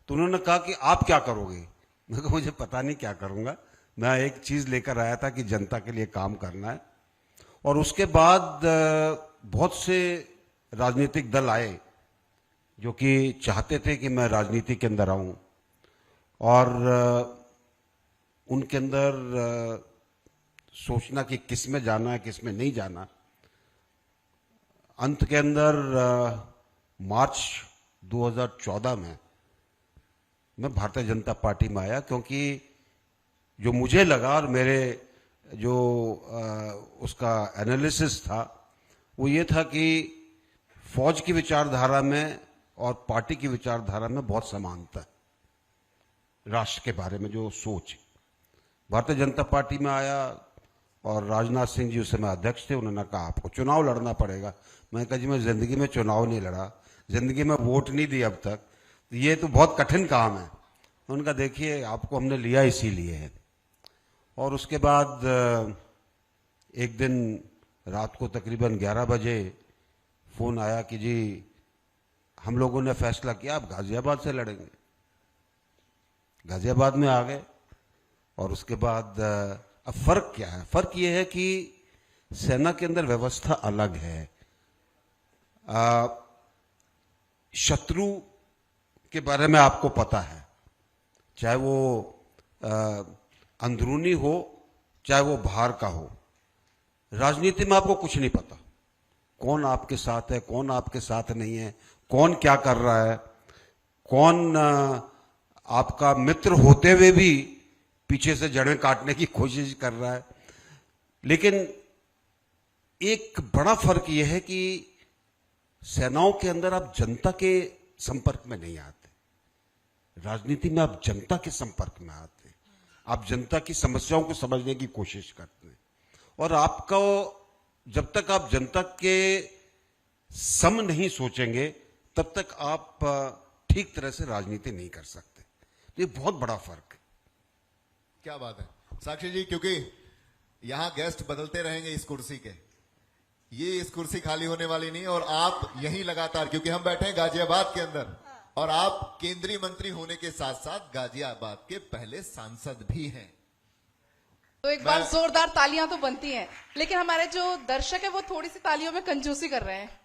तो उन्होंने कहा कि आप क्या करोगे? मैं कहा मुझे पता नहीं क्या करूंगा, मैं एक चीज लेकर आया था कि जनता के लिए काम करना है। और उसके बाद बहुत से राजनीतिक दल आए जो कि चाहते थे कि मैं राजनीति के अंदर आऊं, और उनके अंदर सोचना कि किस में जाना है, किस में नहीं जाना। अंत के अंदर मार्च 2014 में मैं भारतीय जनता पार्टी में आया, क्योंकि जो मुझे लगा और मेरे जो उसका एनालिसिस था वो ये था कि फौज की विचारधारा में और पार्टी की विचारधारा में बहुत समानता है। राष्ट्र के बारे में जो सोच, भारतीय जनता पार्टी में आया और राजनाथ सिंह जी उस समय अध्यक्ष थे, उन्होंने कहा आपको चुनाव लड़ना पड़ेगा। मैंने कहा जी मैं जिंदगी में चुनाव नहीं लड़ा, जिंदगी में वोट नहीं दी अब तक, तो ये तो बहुत कठिन काम है। उनका देखिए आपको हमने लिया इसीलिए है। और उसके बाद एक दिन रात को तकरीबन 11 बजे फोन आया कि जी हम लोगों ने फैसला किया आप गाजियाबाद से लड़ेंगे। गाजियाबाद में आ गए और उसके बाद अब फर्क क्या है? फर्क ये है कि सेना के अंदर व्यवस्था अलग है। शत्रु के बारे में आपको पता है, चाहे वो अंदरूनी हो चाहे वो बाहर का हो। राजनीति में आपको कुछ नहीं पता, कौन आपके साथ है कौन आपके साथ नहीं है, कौन क्या कर रहा है, कौन आपका मित्र होते हुए भी पीछे से जड़ें काटने की कोशिश कर रहा है। लेकिन एक बड़ा फर्क यह है कि सेनाओं के अंदर आप जनता के संपर्क में नहीं आते, राजनीति में आप जनता के संपर्क में आते हैं, आप जनता की समस्याओं को समझने की कोशिश करते हैं। और आपको जब तक आप जनता के सम नहीं सोचेंगे तब तक आप ठीक तरह से राजनीति नहीं कर सकते। तो ये बहुत बड़ा फर्क है। क्या बात है साक्षी जी, क्योंकि यहां गेस्ट बदलते रहेंगे इस कुर्सी के, ये इस कुर्सी खाली होने वाली नहीं। और आप यहीं लगातार, क्योंकि हम बैठे हैं गाजियाबाद के अंदर और आप केंद्रीय मंत्री होने के साथ साथ गाजियाबाद के पहले सांसद भी हैं। तो एक बार जोरदार तालियां तो बनती हैं, लेकिन हमारे जो दर्शक है वो थोड़ी सी तालियों में कंजूसी कर रहे हैं।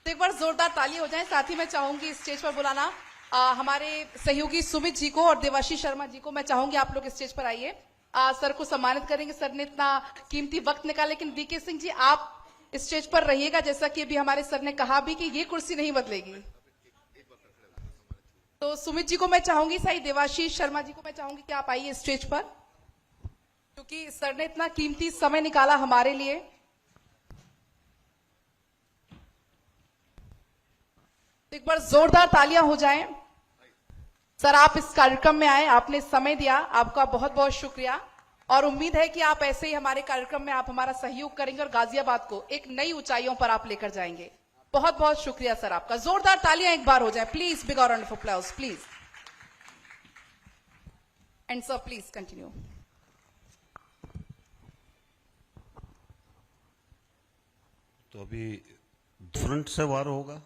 तो एक बार जोरदार तालियां हो जाएं। साथ ही मैं चाहूंगी स्टेज पर बुलाना हमारे सहयोगी सुमित जी को और देवाशीष शर्मा जी को। मैं चाहूंगी आप लोग स्टेज पर आइए, सर को सम्मानित करेंगे। सर ने इतना कीमती वक्त निकाला। लेकिन वीके सिंह जी आप स्टेज पर रहिएगा, जैसा कि अभी हमारे सर ने कहा भी कि ये कुर्सी नहीं बदलेगी। तो सुमित जी को मैं चाहूंगी, सही देवाशीष शर्मा जी को मैं चाहूंगी कि आप आइए स्टेज पर, क्योंकि सर ने इतना कीमती समय निकाला हमारे लिए। तो एक बार जोरदार तालियां हो जाएं। सर आप इस कार्यक्रम में आए, आपने समय दिया, आपका बहुत बहुत शुक्रिया। और उम्मीद है कि आप ऐसे ही हमारे कार्यक्रम में आप हमारा सहयोग करेंगे और गाजियाबाद को एक नई ऊंचाइयों पर आप लेकर जाएंगे। बहुत बहुत शुक्रिया सर आपका। जोरदार तालियां एक बार हो जाए please, big round of applause please. And sir please continue. तो अभी फ्रंट से वार होगा।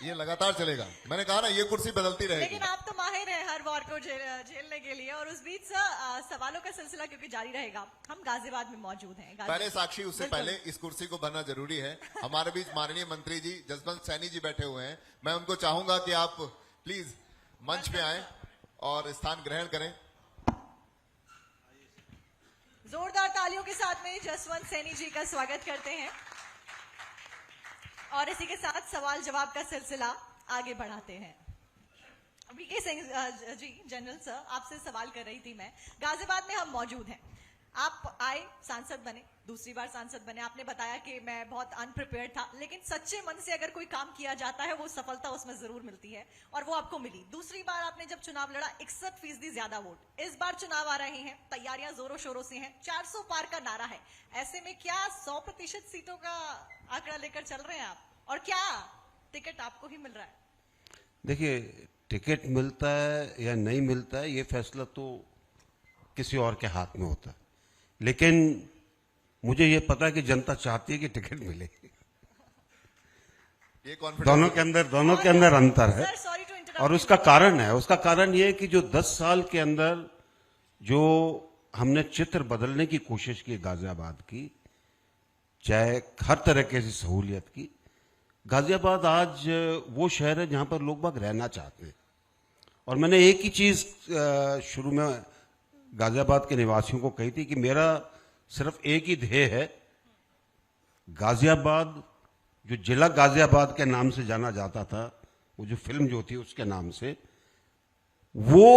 ये लगातार चलेगा। मैंने कहा ना ये कुर्सी बदलती रहेगी। लेकिन आप तो माहिर हैं हर वार को झेलने के लिए। और उस बीच सवालों का सिलसिला क्योंकि जारी रहेगा, हम गाजियाबाद में मौजूद हैं। पहले साक्षी, उससे पहले इस कुर्सी को भरना जरूरी है। हमारे बीच माननीय मंत्री जी जसवंत सैनी जी बैठे हुए हैं। मैं उनको चाहूंगा कि आप प्लीज मंच पे आए और स्थान ग्रहण करें। जोरदार तालियों के साथ में जसवंत सैनी जी का स्वागत करते हैं। और इसी के साथ सवाल जवाब का सिलसिला आगे बढ़ाते हैं। VK Singh ji, general sir, आपसे सवाल कर रही थी मैं। गाजियाबाद में हम मौजूद हैं, आप आए, सांसद बने, दूसरी बार सांसद बने। आपने बताया कि मैं बहुत अनप्रिपेयर्ड था, लेकिन सच्चे मन से अगर कोई काम किया जाता है वो सफलता उसमें जरूर मिलती है, और वो आपको मिली। दूसरी बार आपने जब चुनाव लड़ा 61% ज्यादा वोट। इस बार चुनाव आ रहे हैं, तैयारियां जोरों शोरों से हैं, 400 पार का नारा है। ऐसे में क्या 100% सीटों का आंकड़ा लेकर चल रहे हैं आप, और क्या टिकट आपको ही मिल रहा है? देखिए, टिकट मिलता है या नहीं मिलता है ये फैसला तो किसी और के हाथ में होता है, लेकिन मुझे ये पता है कि जनता चाहती है कि टिकट मिले। ये कॉन्फिडेंस दोनों के अंदर अंतर है। सर, sorry to interrupt और you. उसका कारण है, उसका कारण ये है कि जो 10 साल के अंदर जो हमने चित्र बदलने की कोशिश की गाजियाबाद की, चाहे हर तरह की सहूलियत की, गाजियाबाद आज वो शहर है जहां पर लोग बाग रहना चाहते हैं। और मैंने एक ही चीज शुरू में गाजियाबाद के निवासियों को कही थी कि मेरा सिर्फ एक ही ध्येय है, गाजियाबाद जो जिला गाजियाबाद के नाम से जाना जाता था, वो जो फिल्म जो थी उसके नाम से, वो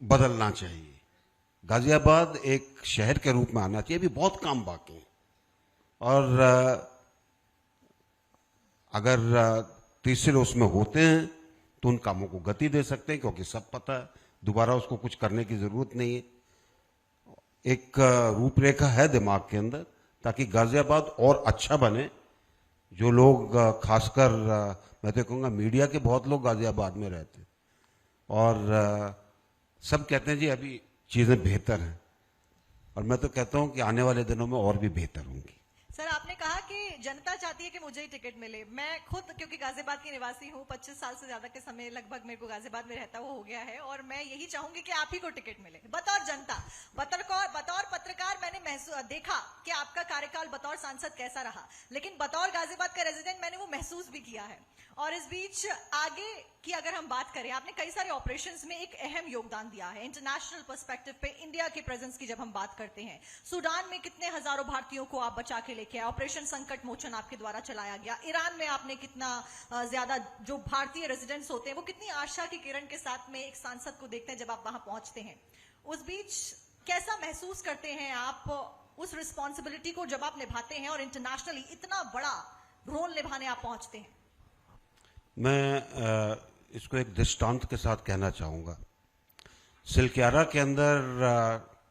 बदलना चाहिए। गाजियाबाद एक शहर के रूप में आना चाहिए। अभी बहुत काम बाकी है और अगर तीसरे उसमें होते हैं तो उन कामों को गति दे सकते हैं, क्योंकि सब पता है, दोबारा उसको कुछ करने की जरूरत नहीं है। एक रूपरेखा है दिमाग के अंदर ताकि गाजियाबाद और अच्छा बने। जो लोग खासकर मैं तो कहूँगा मीडिया के बहुत लोग गाजियाबाद में रहते हैं और सब कहते हैं जी अभी चीजें बेहतर हैं, और मैं तो कहता हूं कि आने वाले दिनों में और भी बेहतर होंगी। सर, आपने कहा कि जनता चाहती है कि मुझे ही टिकट मिले। मैं खुद क्योंकि गाजियाबाद की निवासी हूँ, 25 साल से ज्यादा के समय लगभग मेरे को गाजियाबाद में रहता हुआ हो गया है, और मैं यही चाहूंगी कि आप ही को टिकट मिले। बतौर जनता, बतौर पत्रकार मैंने देखा कि आपका कार्यकाल बतौर सांसद कैसा रहा, लेकिन बतौर गाजियाबाद का रेजिडेंट मैंने वो महसूस भी किया है। और इस बीच आगे की अगर हम बात करें, आपने कई सारे ऑपरेशंस में एक अहम योगदान दिया है। इंटरनेशनल पर्सपेक्टिव पे इंडिया के प्रेजेंस की जब हम बात करते हैं, सूडान में कितने हजारों भारतीयों को आप बचा के लेके आए, ऑपरेशन संकट मोचन आपके द्वारा चलाया गया। ईरान में आपने कितना ज्यादा, जो भारतीय रेजिडेंट्स होते हैं वो कितनी आशा की किरण के साथ में एक सांसद को देखते हैं जब आप वहां पहुंचते हैं। उस बीच कैसा महसूस करते हैं आप उस रिस्पॉन्सिबिलिटी को जब आप निभाते हैं और इंटरनेशनली इतना बड़ा रोल निभाने आप पहुंचते हैं? मैं इसको एक दृष्टांत के साथ कहना चाहूंगा। सिलक्यारा के अंदर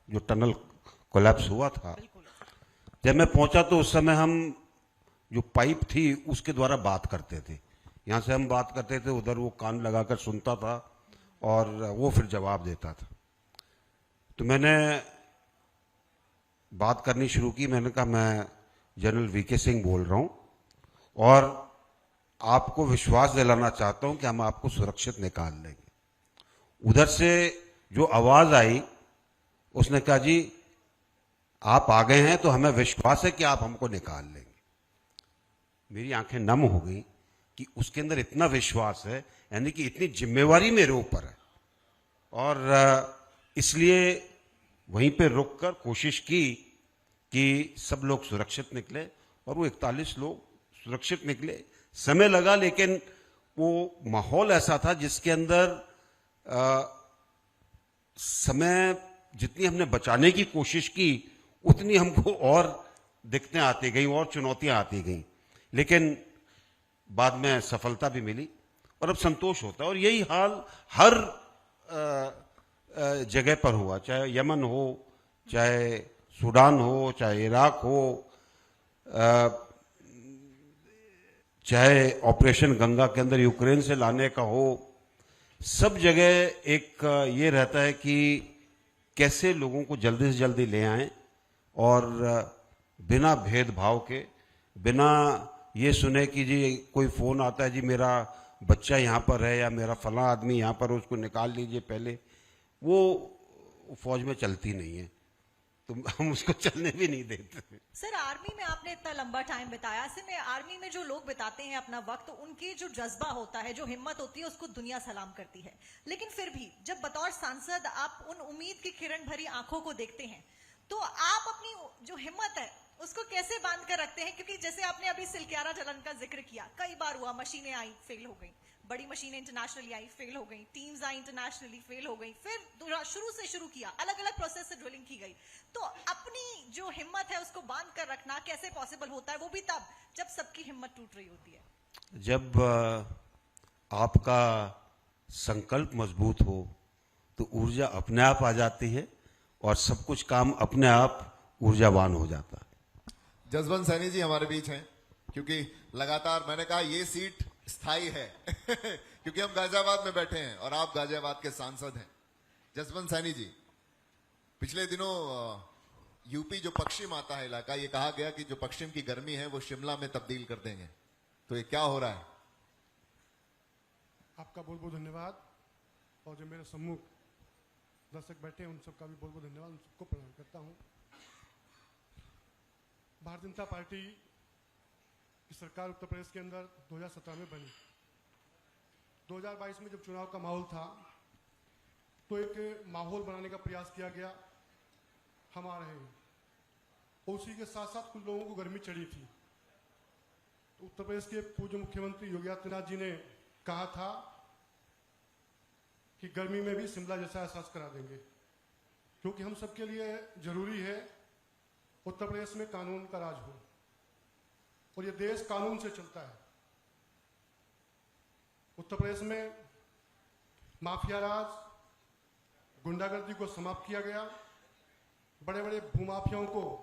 जो टनल कोलैप्स हुआ था, जब मैं पहुंचा तो उस समय हम जो पाइप थी उसके द्वारा बात करते थे। यहां से हम बात करते थे, उधर वो कान लगाकर सुनता था और वो फिर जवाब देता था। तो मैंने बात करनी शुरू की। मैंने कहा मैं जनरल वीके सिंह बोल रहा हूं और आपको विश्वास दिलाना चाहता हूं कि हम आपको सुरक्षित निकाल लेंगे। उधर से जो आवाज आई उसने कहा जी आप आ गए हैं तो हमें विश्वास है कि आप हमको निकाल लेंगे। मेरी आंखें नम हो गई कि उसके अंदर इतना विश्वास है, यानी कि इतनी जिम्मेवारी मेरे ऊपर है। और इसलिए वहीं पे रुककर कोशिश की कि सब लोग सुरक्षित निकले, और वो 41 लोग सुरक्षित निकले। समय लगा, लेकिन वो माहौल ऐसा था जिसके अंदर समय जितनी हमने बचाने की कोशिश की उतनी हमको और दिक्कतें आती गई और चुनौतियां आती गई, लेकिन बाद में सफलता भी मिली और अब संतोष होता है। और यही हाल हर जगह पर हुआ, चाहे यमन हो, चाहे सूडान हो, चाहे इराक हो, चाहे ऑपरेशन गंगा के अंदर यूक्रेन से लाने का हो। सब जगह एक ये रहता है कि कैसे लोगों को जल्दी से जल्दी ले आएं और बिना भेदभाव के, बिना ये सुने कि जी कोई फोन आता है जी मेरा बच्चा यहाँ पर है या मेरा फला आदमी यहाँ पर, उसको निकाल लीजिए पहले, वो फौज में चलती नहीं है, तो हम उसको चलने भी नहीं देते। सर, आर्मी में आपने इतना लंबा टाइम बिताया, ऐसे में आर्मी में जो लोग बिताते हैं अपना वक्त, उनकी जो जज्बा होता है, जो हिम्मत होती है, उसको दुनिया सलाम करती है। लेकिन फिर भी जब बतौर सांसद आप उन उम्मीद की किरण भरी आंखों को देखते हैं, तो आप अपनी जो हिम्मत है उसको कैसे बांध कर रखते हैं? क्योंकि जैसे आपने अभी सिलक्यारा जलन का जिक्र किया, कई बार हुआ, मशीनें आई फेल हो गई, बड़ी मशीनें इंटरनेशनली आई फेल हो गई, टीम्स आई इंटरनेशनली फेल हो गई, फिर शुरू से शुरू किया, अलग अलग प्रोसेस से ड्रिलिंग की गई। तो अपनी जो हिम्मत है उसको बांध कर रखना कैसे पॉसिबल होता है, वो भी तब जब सबकी हिम्मत टूट रही होती है? जब आपका संकल्प मजबूत हो तो ऊर्जा अपने आप आ जाती है और सब कुछ काम अपने आप ऊर्जावान हो जाता है। जसवंत सैनी जी हमारे बीच हैं, क्योंकि लगातार मैंने कहा ये सीट स्थायी है क्योंकि हम गाजियाबाद में बैठे हैं और आप गाजियाबाद के सांसद हैं। जसवंत सैनी जी, पिछले दिनों यूपी जो पश्चिम आता है इलाका, ये कहा गया कि जो पश्चिम की गर्मी है वो शिमला में तब्दील कर देंगे, तो ये क्या हो रहा है? आपका बहुत बहुत धन्यवाद, और जो मेरे सम्मुख दर्शक बैठे हैं उन सबका भी बहुत बहुत धन्यवाद, उन सबको प्रणाम करता हूं। भारतीय जनता पार्टी की सरकार उत्तर प्रदेश के अंदर 2017 में बनी। 2022 में जब चुनाव का माहौल था तो एक माहौल बनाने का प्रयास किया गया, हम आ रहे हैं, और उसी के साथ साथ कुछ लोगों को गर्मी चढ़ी थी। तो उत्तर प्रदेश के पूर्व मुख्यमंत्री योगी आदित्यनाथ जी ने कहा था कि गर्मी में भी शिमला जैसा एहसास करा देंगे, क्योंकि हम सबके लिए जरूरी है उत्तर प्रदेश में कानून का राज हो और ये देश कानून से चलता है। उत्तर प्रदेश में माफिया राज, गुंडागर्दी को समाप्त किया गया, बड़े बड़े भूमाफियाओं को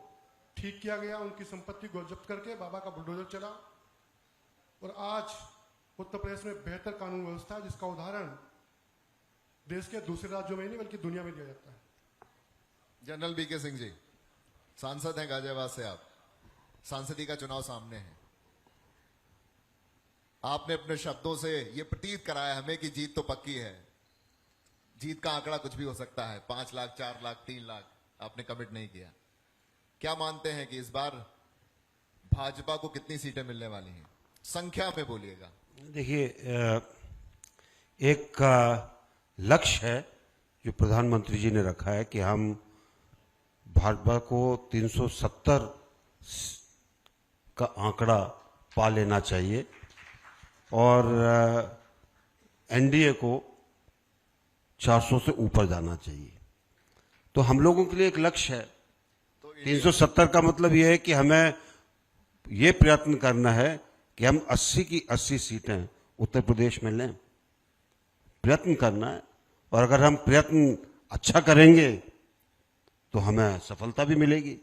ठीक किया गया, उनकी संपत्ति को जब्त करके बाबा का बुलडोजर चला और आज उत्तर प्रदेश में बेहतर कानून व्यवस्था है, जिसका उदाहरण देश के दूसरे राज्यों में ही नहीं बल्कि दुनिया में दिया जाता है। जनरल बीके सिंह जी, सांसद हैं गाजियाबाद से आप, सांसदी का चुनाव सामने है। आपने अपने शब्दों से यह प्रतीत कराया हमें कि जीत तो पक्की है। जीत का आंकड़ा कुछ भी हो सकता है, 5 लाख, 4 लाख, 3 लाख, आपने कमिट नहीं किया। क्या मानते हैं कि इस बार भाजपा को कितनी सीटें मिलने वाली हैं? संख्या में बोलिएगा। देखिए, एक लक्ष्य है जो प्रधानमंत्री जी ने रखा है कि हम भाजपा को 370 का आंकड़ा पा लेना चाहिए और एनडीए को 400 से ऊपर जाना चाहिए। तो हम लोगों के लिए एक लक्ष्य है। 370 का मतलब यह है कि हमें ये प्रयत्न करना है कि हम 80 की 80 सीटें उत्तर प्रदेश में लें। प्रयत्न करना है और अगर हम प्रयत्न अच्छा करेंगे तो हमें सफलता भी मिलेगी।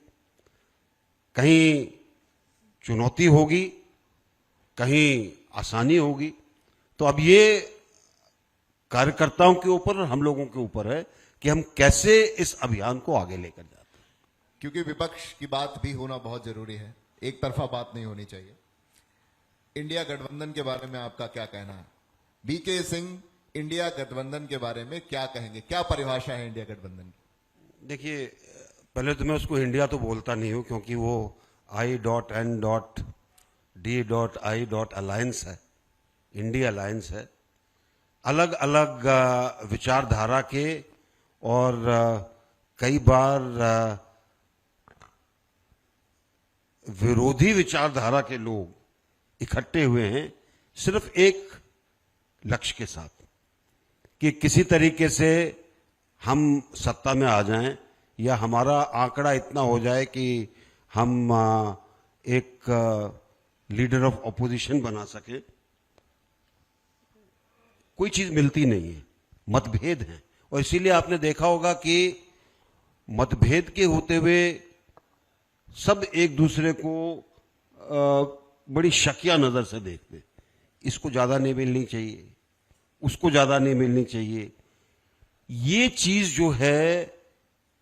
कहीं चुनौती होगी, कहीं आसानी होगी। तो अब ये कार्यकर्ताओं के ऊपर और हम लोगों के ऊपर है कि हम कैसे इस अभियान को आगे लेकर जाते हैं। क्योंकि विपक्ष की बात भी होना बहुत जरूरी है, एक तरफा बात नहीं होनी चाहिए। इंडिया गठबंधन के बारे में आपका क्या कहना है? बीके सिंह, इंडिया गठबंधन के बारे में क्या कहेंगे? क्या परिभाषा है इंडिया गठबंधन की? देखिए, पहले तो मैं उसको इंडिया तो बोलता नहीं हूं, क्योंकि वो I.N.D.I.Alliance है, इंडिया अलायंस है। अलग अलग विचारधारा के और कई बार विरोधी विचारधारा के लोग इकट्ठे हुए हैं सिर्फ एक लक्ष्य के साथ कि किसी तरीके से हम सत्ता में आ जाएं या हमारा आंकड़ा इतना हो जाए कि हम एक लीडर ऑफ ऑपोजिशन बना सके। कोई चीज मिलती नहीं है, मतभेद हैं। और इसीलिए आपने देखा होगा कि मतभेद के होते हुए सब एक दूसरे को बड़ी शकिया नजर से देखते। इसको ज्यादा नहीं मिलनी चाहिए, उसको ज्यादा नहीं मिलनी चाहिए। ये चीज जो है,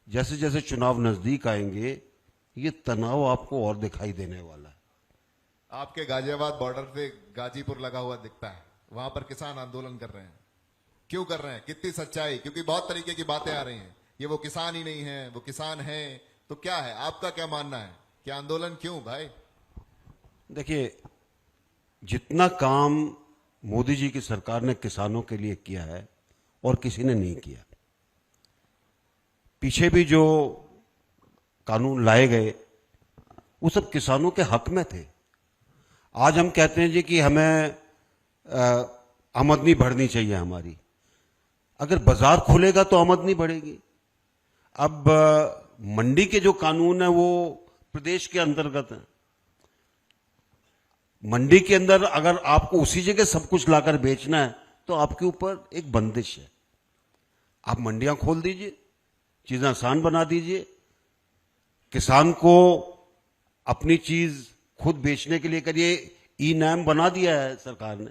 जैसे जैसे चुनाव नजदीक आएंगे ये तनाव आपको और दिखाई देने वाला है। आपके गाजियाबाद बॉर्डर पे गाजीपुर लगा हुआ दिखता है, वहां पर किसान आंदोलन कर रहे हैं। क्यों कर रहे हैं? कितनी सच्चाई? क्योंकि बहुत तरीके की बातें आ रही हैं, ये वो किसान ही नहीं है, वो किसान है। तो क्या है, आपका क्या मानना है कि आंदोलन क्यों भाई? देखिए, जितना काम मोदी जी की सरकार ने किसानों के लिए किया है और किसी ने नहीं किया। पीछे भी जो कानून लाए गए वो सब किसानों के हक में थे। आज हम कहते हैं जी कि हमें आमदनी बढ़नी चाहिए हमारी। अगर बाजार खुलेगा तो आमदनी बढ़ेगी। अब मंडी के जो कानून है वो प्रदेश के अंतर्गत है। मंडी के अंदर अगर आपको उसी जगह सब कुछ लाकर बेचना है तो आपके ऊपर एक बंदिश है। आप मंडियां खोल दीजिए, चीजें आसान बना दीजिए। किसान को अपनी चीज खुद बेचने के लिए करिए। ई नाम बना दिया है सरकार ने,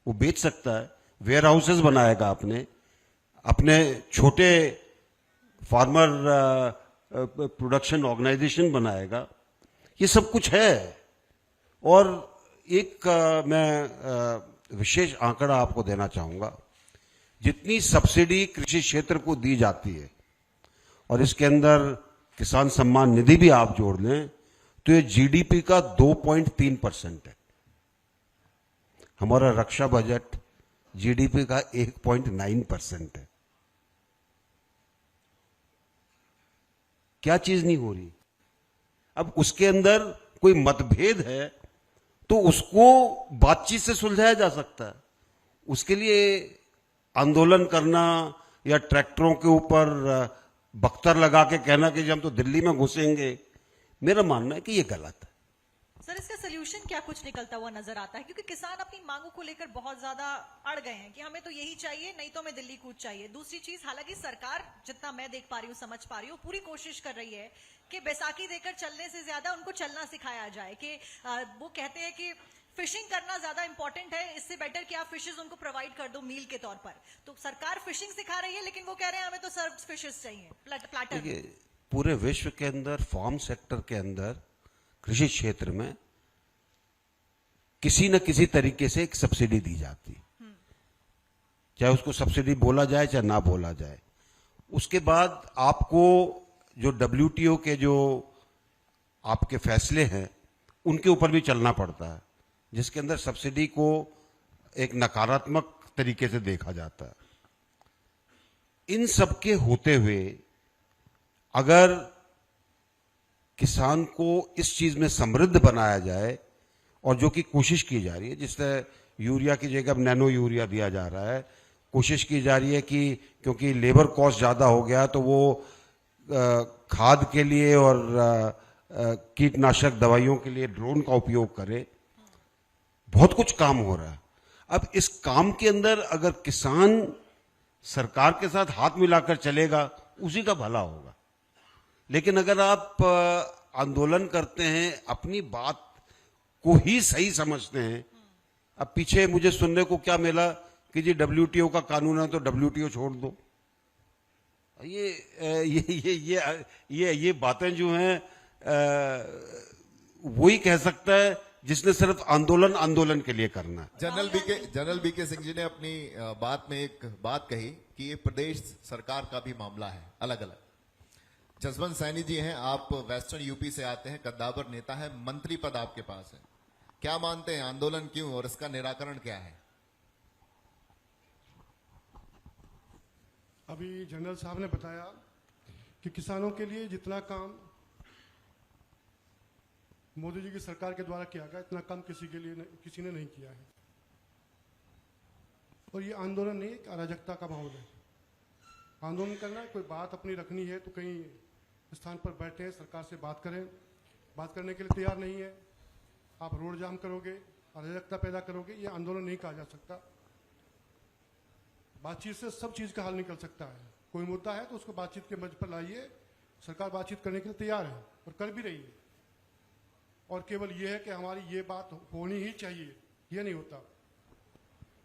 वो बेच सकता है। वेयर हाउसेस बनाएगा, अपने छोटे फार्मर प्रोडक्शन ऑर्गेनाइजेशन बनाएगा। ये सब कुछ है। और एक मैं विशेष आंकड़ा आपको देना चाहूंगा। जितनी सब्सिडी कृषि क्षेत्र को दी जाती है और इसके अंदर किसान सम्मान निधि भी आप जोड़ लें तो ये जीडीपी का 2.3% है। हमारा रक्षा बजट जीडीपी का 1.9% है। क्या चीज नहीं हो रही? अब उसके अंदर कोई मतभेद है तो उसको बातचीत से सुलझाया जा सकता है। उसके लिए आंदोलन करना या ट्रैक्टरों के ऊपर बख्तर लगा के कहना कि हम तो दिल्ली में घुसेंगे, मेरा मानना है कि ये गलत है। सर, इसका सोल्यूशन क्या कुछ निकलता हुआ नजर आता है? क्योंकि किसान अपनी मांगों को लेकर बहुत ज्यादा अड़ गए हैं कि हमें तो यही चाहिए, नहीं तो हमें दिल्ली कूच चाहिए। दूसरी चीज, हालांकि सरकार, जितना मैं देख पा रही हूँ, समझ पा रही हूँ, पूरी कोशिश कर रही है कि बैसाखी देकर चलने से ज्यादा उनको चलना सिखाया जाए। कि वो कहते हैं कि फिशिंग करना ज्यादा इंपॉर्टेंट है, इससे बेटर कि आप फिशेज उनको प्रोवाइड कर दो मील के तौर पर। तो सरकार फिशिंग सिखा रही है, लेकिन वो कह रहे हैं हमें तो सर्व फिशेज चाहिए प्लाटर। देखिए, पूरे विश्व के अंदर फार्म सेक्टर के अंदर, कृषि क्षेत्र में किसी न किसी तरीके से एक सब्सिडी दी जाती, चाहे उसको सब्सिडी बोला जाए चाहे ना बोला जाए। उसके बाद आपको जो WTO के जो आपके फैसले हैं उनके ऊपर भी चलना पड़ता है, जिसके अंदर सब्सिडी को एक नकारात्मक तरीके से देखा जाता है। इन सब के होते हुए अगर किसान को इस चीज में समृद्ध बनाया जाए, और जो कि कोशिश की जा रही है, जिस तरह यूरिया की जगह नैनो यूरिया दिया जा रहा है, कोशिश की जा रही है कि क्योंकि लेबर कॉस्ट ज्यादा हो गया तो वो खाद के लिए और कीटनाशक दवाइयों के लिए ड्रोन का उपयोग करे। बहुत कुछ काम हो रहा है। अब इस काम के अंदर अगर किसान सरकार के साथ हाथ मिलाकर चलेगा, उसी का भला होगा। लेकिन अगर आप आंदोलन करते हैं, अपनी बात को ही सही समझते हैं, अब पीछे मुझे सुनने को क्या मिला कि जी WTO का कानून है तो WTO छोड़ दो। ये बातें जो हैं वही कह सकता है जिसने सिर्फ आंदोलन के लिए करना है। जनरल बीके सिंह जी ने अपनी बात में एक बात कही कि ये प्रदेश सरकार का भी मामला है अलग अलग। जसवंत सैनी जी हैं, आप वेस्टर्न यूपी से आते हैं, कद्दावर नेता है, मंत्री पद आपके पास है, क्या मानते हैं आंदोलन क्यों और इसका निराकरण क्या है? अभी जनरल साहब ने बताया कि किसानों के लिए जितना काम मोदी जी की सरकार के द्वारा किया गया, इतना काम किसी ने नहीं किया है। और ये आंदोलन नहीं, एक अराजकता का माहौल है। आंदोलन करना है, कोई बात अपनी रखनी है तो कहीं स्थान पर बैठे, सरकार से बात करें। बात करने के लिए तैयार नहीं है, आप रोड जाम करोगे, अराजकता पैदा करोगे, ये आंदोलन नहीं कहा जा सकता। बातचीत से सब चीज का हल निकल सकता है। कोई मुद्दा है तो उसको बातचीत के मंच पर लाइए, सरकार बातचीत करने के लिए तैयार है और कर भी रही है। और केवल ये है कि हमारी ये बात होनी ही चाहिए, ये नहीं होता,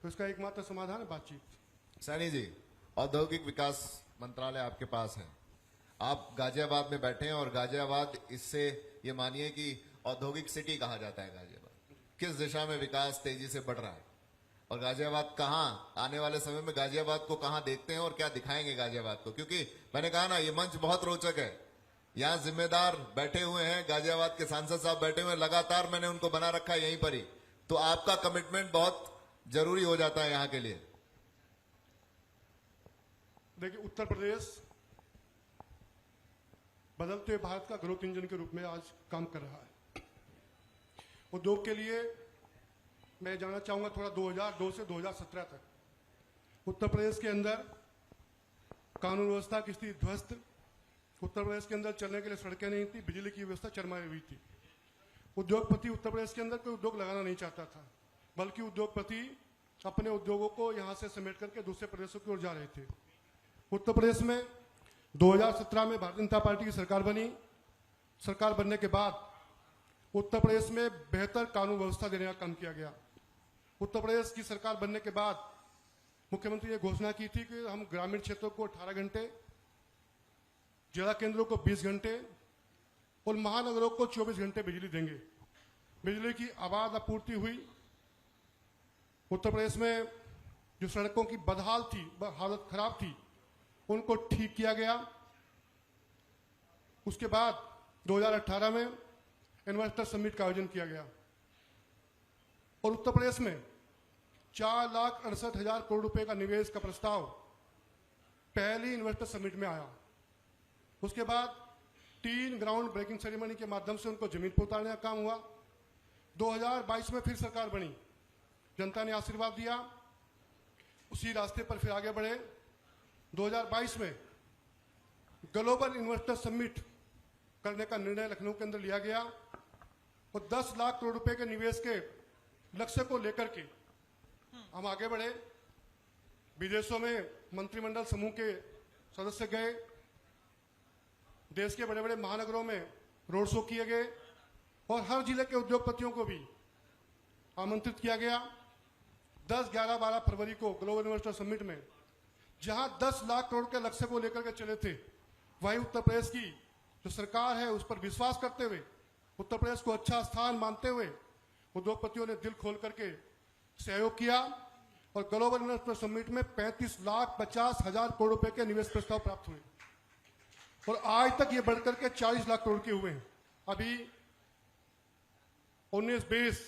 तो इसका एकमात्र समाधान है बातचीत। सैनी जी, औद्योगिक विकास मंत्रालय आपके पास है, आप गाजियाबाद में बैठे हैं और गाजियाबाद, इससे ये मानिए कि औद्योगिक सिटी कहा जाता है गाजियाबाद। किस दिशा में विकास तेजी से बढ़ रहा है और गाजियाबाद कहां, आने वाले समय में गाजियाबाद को कहां देखते हैं और क्या दिखाएंगे गाजियाबाद को? क्योंकि मैंने कहा ना, ये मंच बहुत रोचक है, यहाँ जिम्मेदार बैठे हुए हैं, गाजियाबाद के सांसद साहब बैठे हुए हैं, लगातार मैंने उनको बना रखा है यहीं पर ही, तो आपका कमिटमेंट बहुत जरूरी हो जाता है यहाँ के लिए। देखिए, उत्तर प्रदेश बदलते हुए भारत का ग्रोथ इंजन के रूप में आज काम कर रहा है। उद्योग के लिए मैं जानना चाहूंगा थोड़ा 2002 से 2017 तक उत्तर प्रदेश के अंदर कानून व्यवस्था की स्थिति ध्वस्त, उत्तर प्रदेश के अंदर चलने के लिए सड़कें नहीं थी, बिजली की व्यवस्था चरमराई हुई थी। उद्योगपति उत्तर प्रदेश के अंदर कोई उद्योग लगाना नहीं चाहता था, बल्कि उद्योगपति अपने उद्योगों को यहां से समेट करके दूसरे प्रदेशों की ओर जा रहे थे। उत्तर प्रदेश में 2017 में भारतीय जनता पार्टी की सरकार बनी। सरकार बनने के बाद उत्तर प्रदेश में बेहतर कानून व्यवस्था देने का काम किया गया। उत्तर प्रदेश की सरकार बनने के बाद मुख्यमंत्री ने घोषणा की थी कि हम ग्रामीण क्षेत्रों को 18 घंटे, जिला केंद्रों को 20 घंटे और महानगरों को 24 घंटे बिजली देंगे। बिजली की आबाद आपूर्ति हुई। उत्तर प्रदेश में जो सड़कों की बदहाल थी, हालत खराब थी, उनको ठीक किया गया। उसके बाद 2018 में इन्वेस्टर समिट का आयोजन किया गया और उत्तर प्रदेश में 4,68,000 करोड़ रुपए का निवेश का प्रस्ताव पहली इन्वेस्टर समिट में आया। उसके बाद 3 ग्राउंड ब्रेकिंग सेरेमनी के माध्यम से उनको जमीन पर उतारने का काम हुआ। 2022 में फिर सरकार बनी, जनता ने आशीर्वाद दिया उसी रास्ते पर फिर आगे बढ़े। 2022 में ग्लोबल इन्वेस्टर समिट करने का निर्णय लखनऊ के अंदर लिया गया और 10 लाख करोड़ रुपए के निवेश के लक्ष्य को लेकर के हम आगे बढ़े। विदेशों में मंत्रिमंडल समूह के सदस्य गए, देश के बड़े बड़े महानगरों में रोड शो किए गए और हर जिले के उद्योगपतियों को भी आमंत्रित किया गया। 10, 11, 12 फरवरी को ग्लोबल इन्वेस्टर समिट में जहां 10 लाख करोड़ के लक्ष्य को लेकर के चले थे, वहीं उत्तर प्रदेश की जो सरकार है उस पर विश्वास करते हुए, उत्तर प्रदेश को अच्छा स्थान मानते हुए उद्योगपतियों ने दिल खोल करके सहयोग किया और ग्लोबल इन्वेस्टर समिट में 35,50,000 करोड़ रुपए के निवेश प्रस्ताव प्राप्त हुए और आज तक ये बढ़कर के 40 लाख करोड़ के हुए हैं। अभी 19-20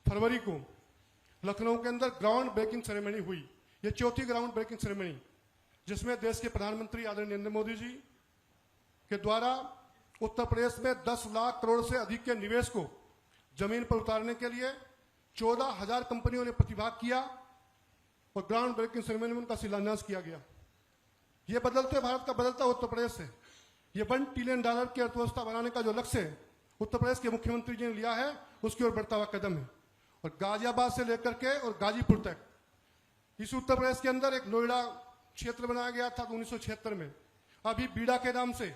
फरवरी को लखनऊ के अंदर ग्राउंड ब्रेकिंग सेरेमनी हुई। ये चौथी ग्राउंड ब्रेकिंग सेरेमनी जिसमें देश के प्रधानमंत्री आदरणीय नरेंद्र मोदी जी के द्वारा उत्तर प्रदेश में 10 लाख करोड़ से अधिक के निवेश को जमीन पर उतारने के लिए 14,000 कंपनियों ने प्रतिभाग किया और ग्राउंड ब्रेकिंग सेरेमनी में उनका शिलान्यास किया गया। ये बदलते भारत का बदलता उत्तर प्रदेश है। ये $1 ट्रिलियन की अर्थव्यवस्था बनाने का जो लक्ष्य है उत्तर प्रदेश के मुख्यमंत्री जी ने लिया है, उसकी ओर बढ़ता हुआ कदम है। और गाजियाबाद से लेकर के और गाजीपुर तक इस उत्तर प्रदेश के अंदर एक नोएडा क्षेत्र बनाया गया था 1976 में। अभी बीड़ा के नाम से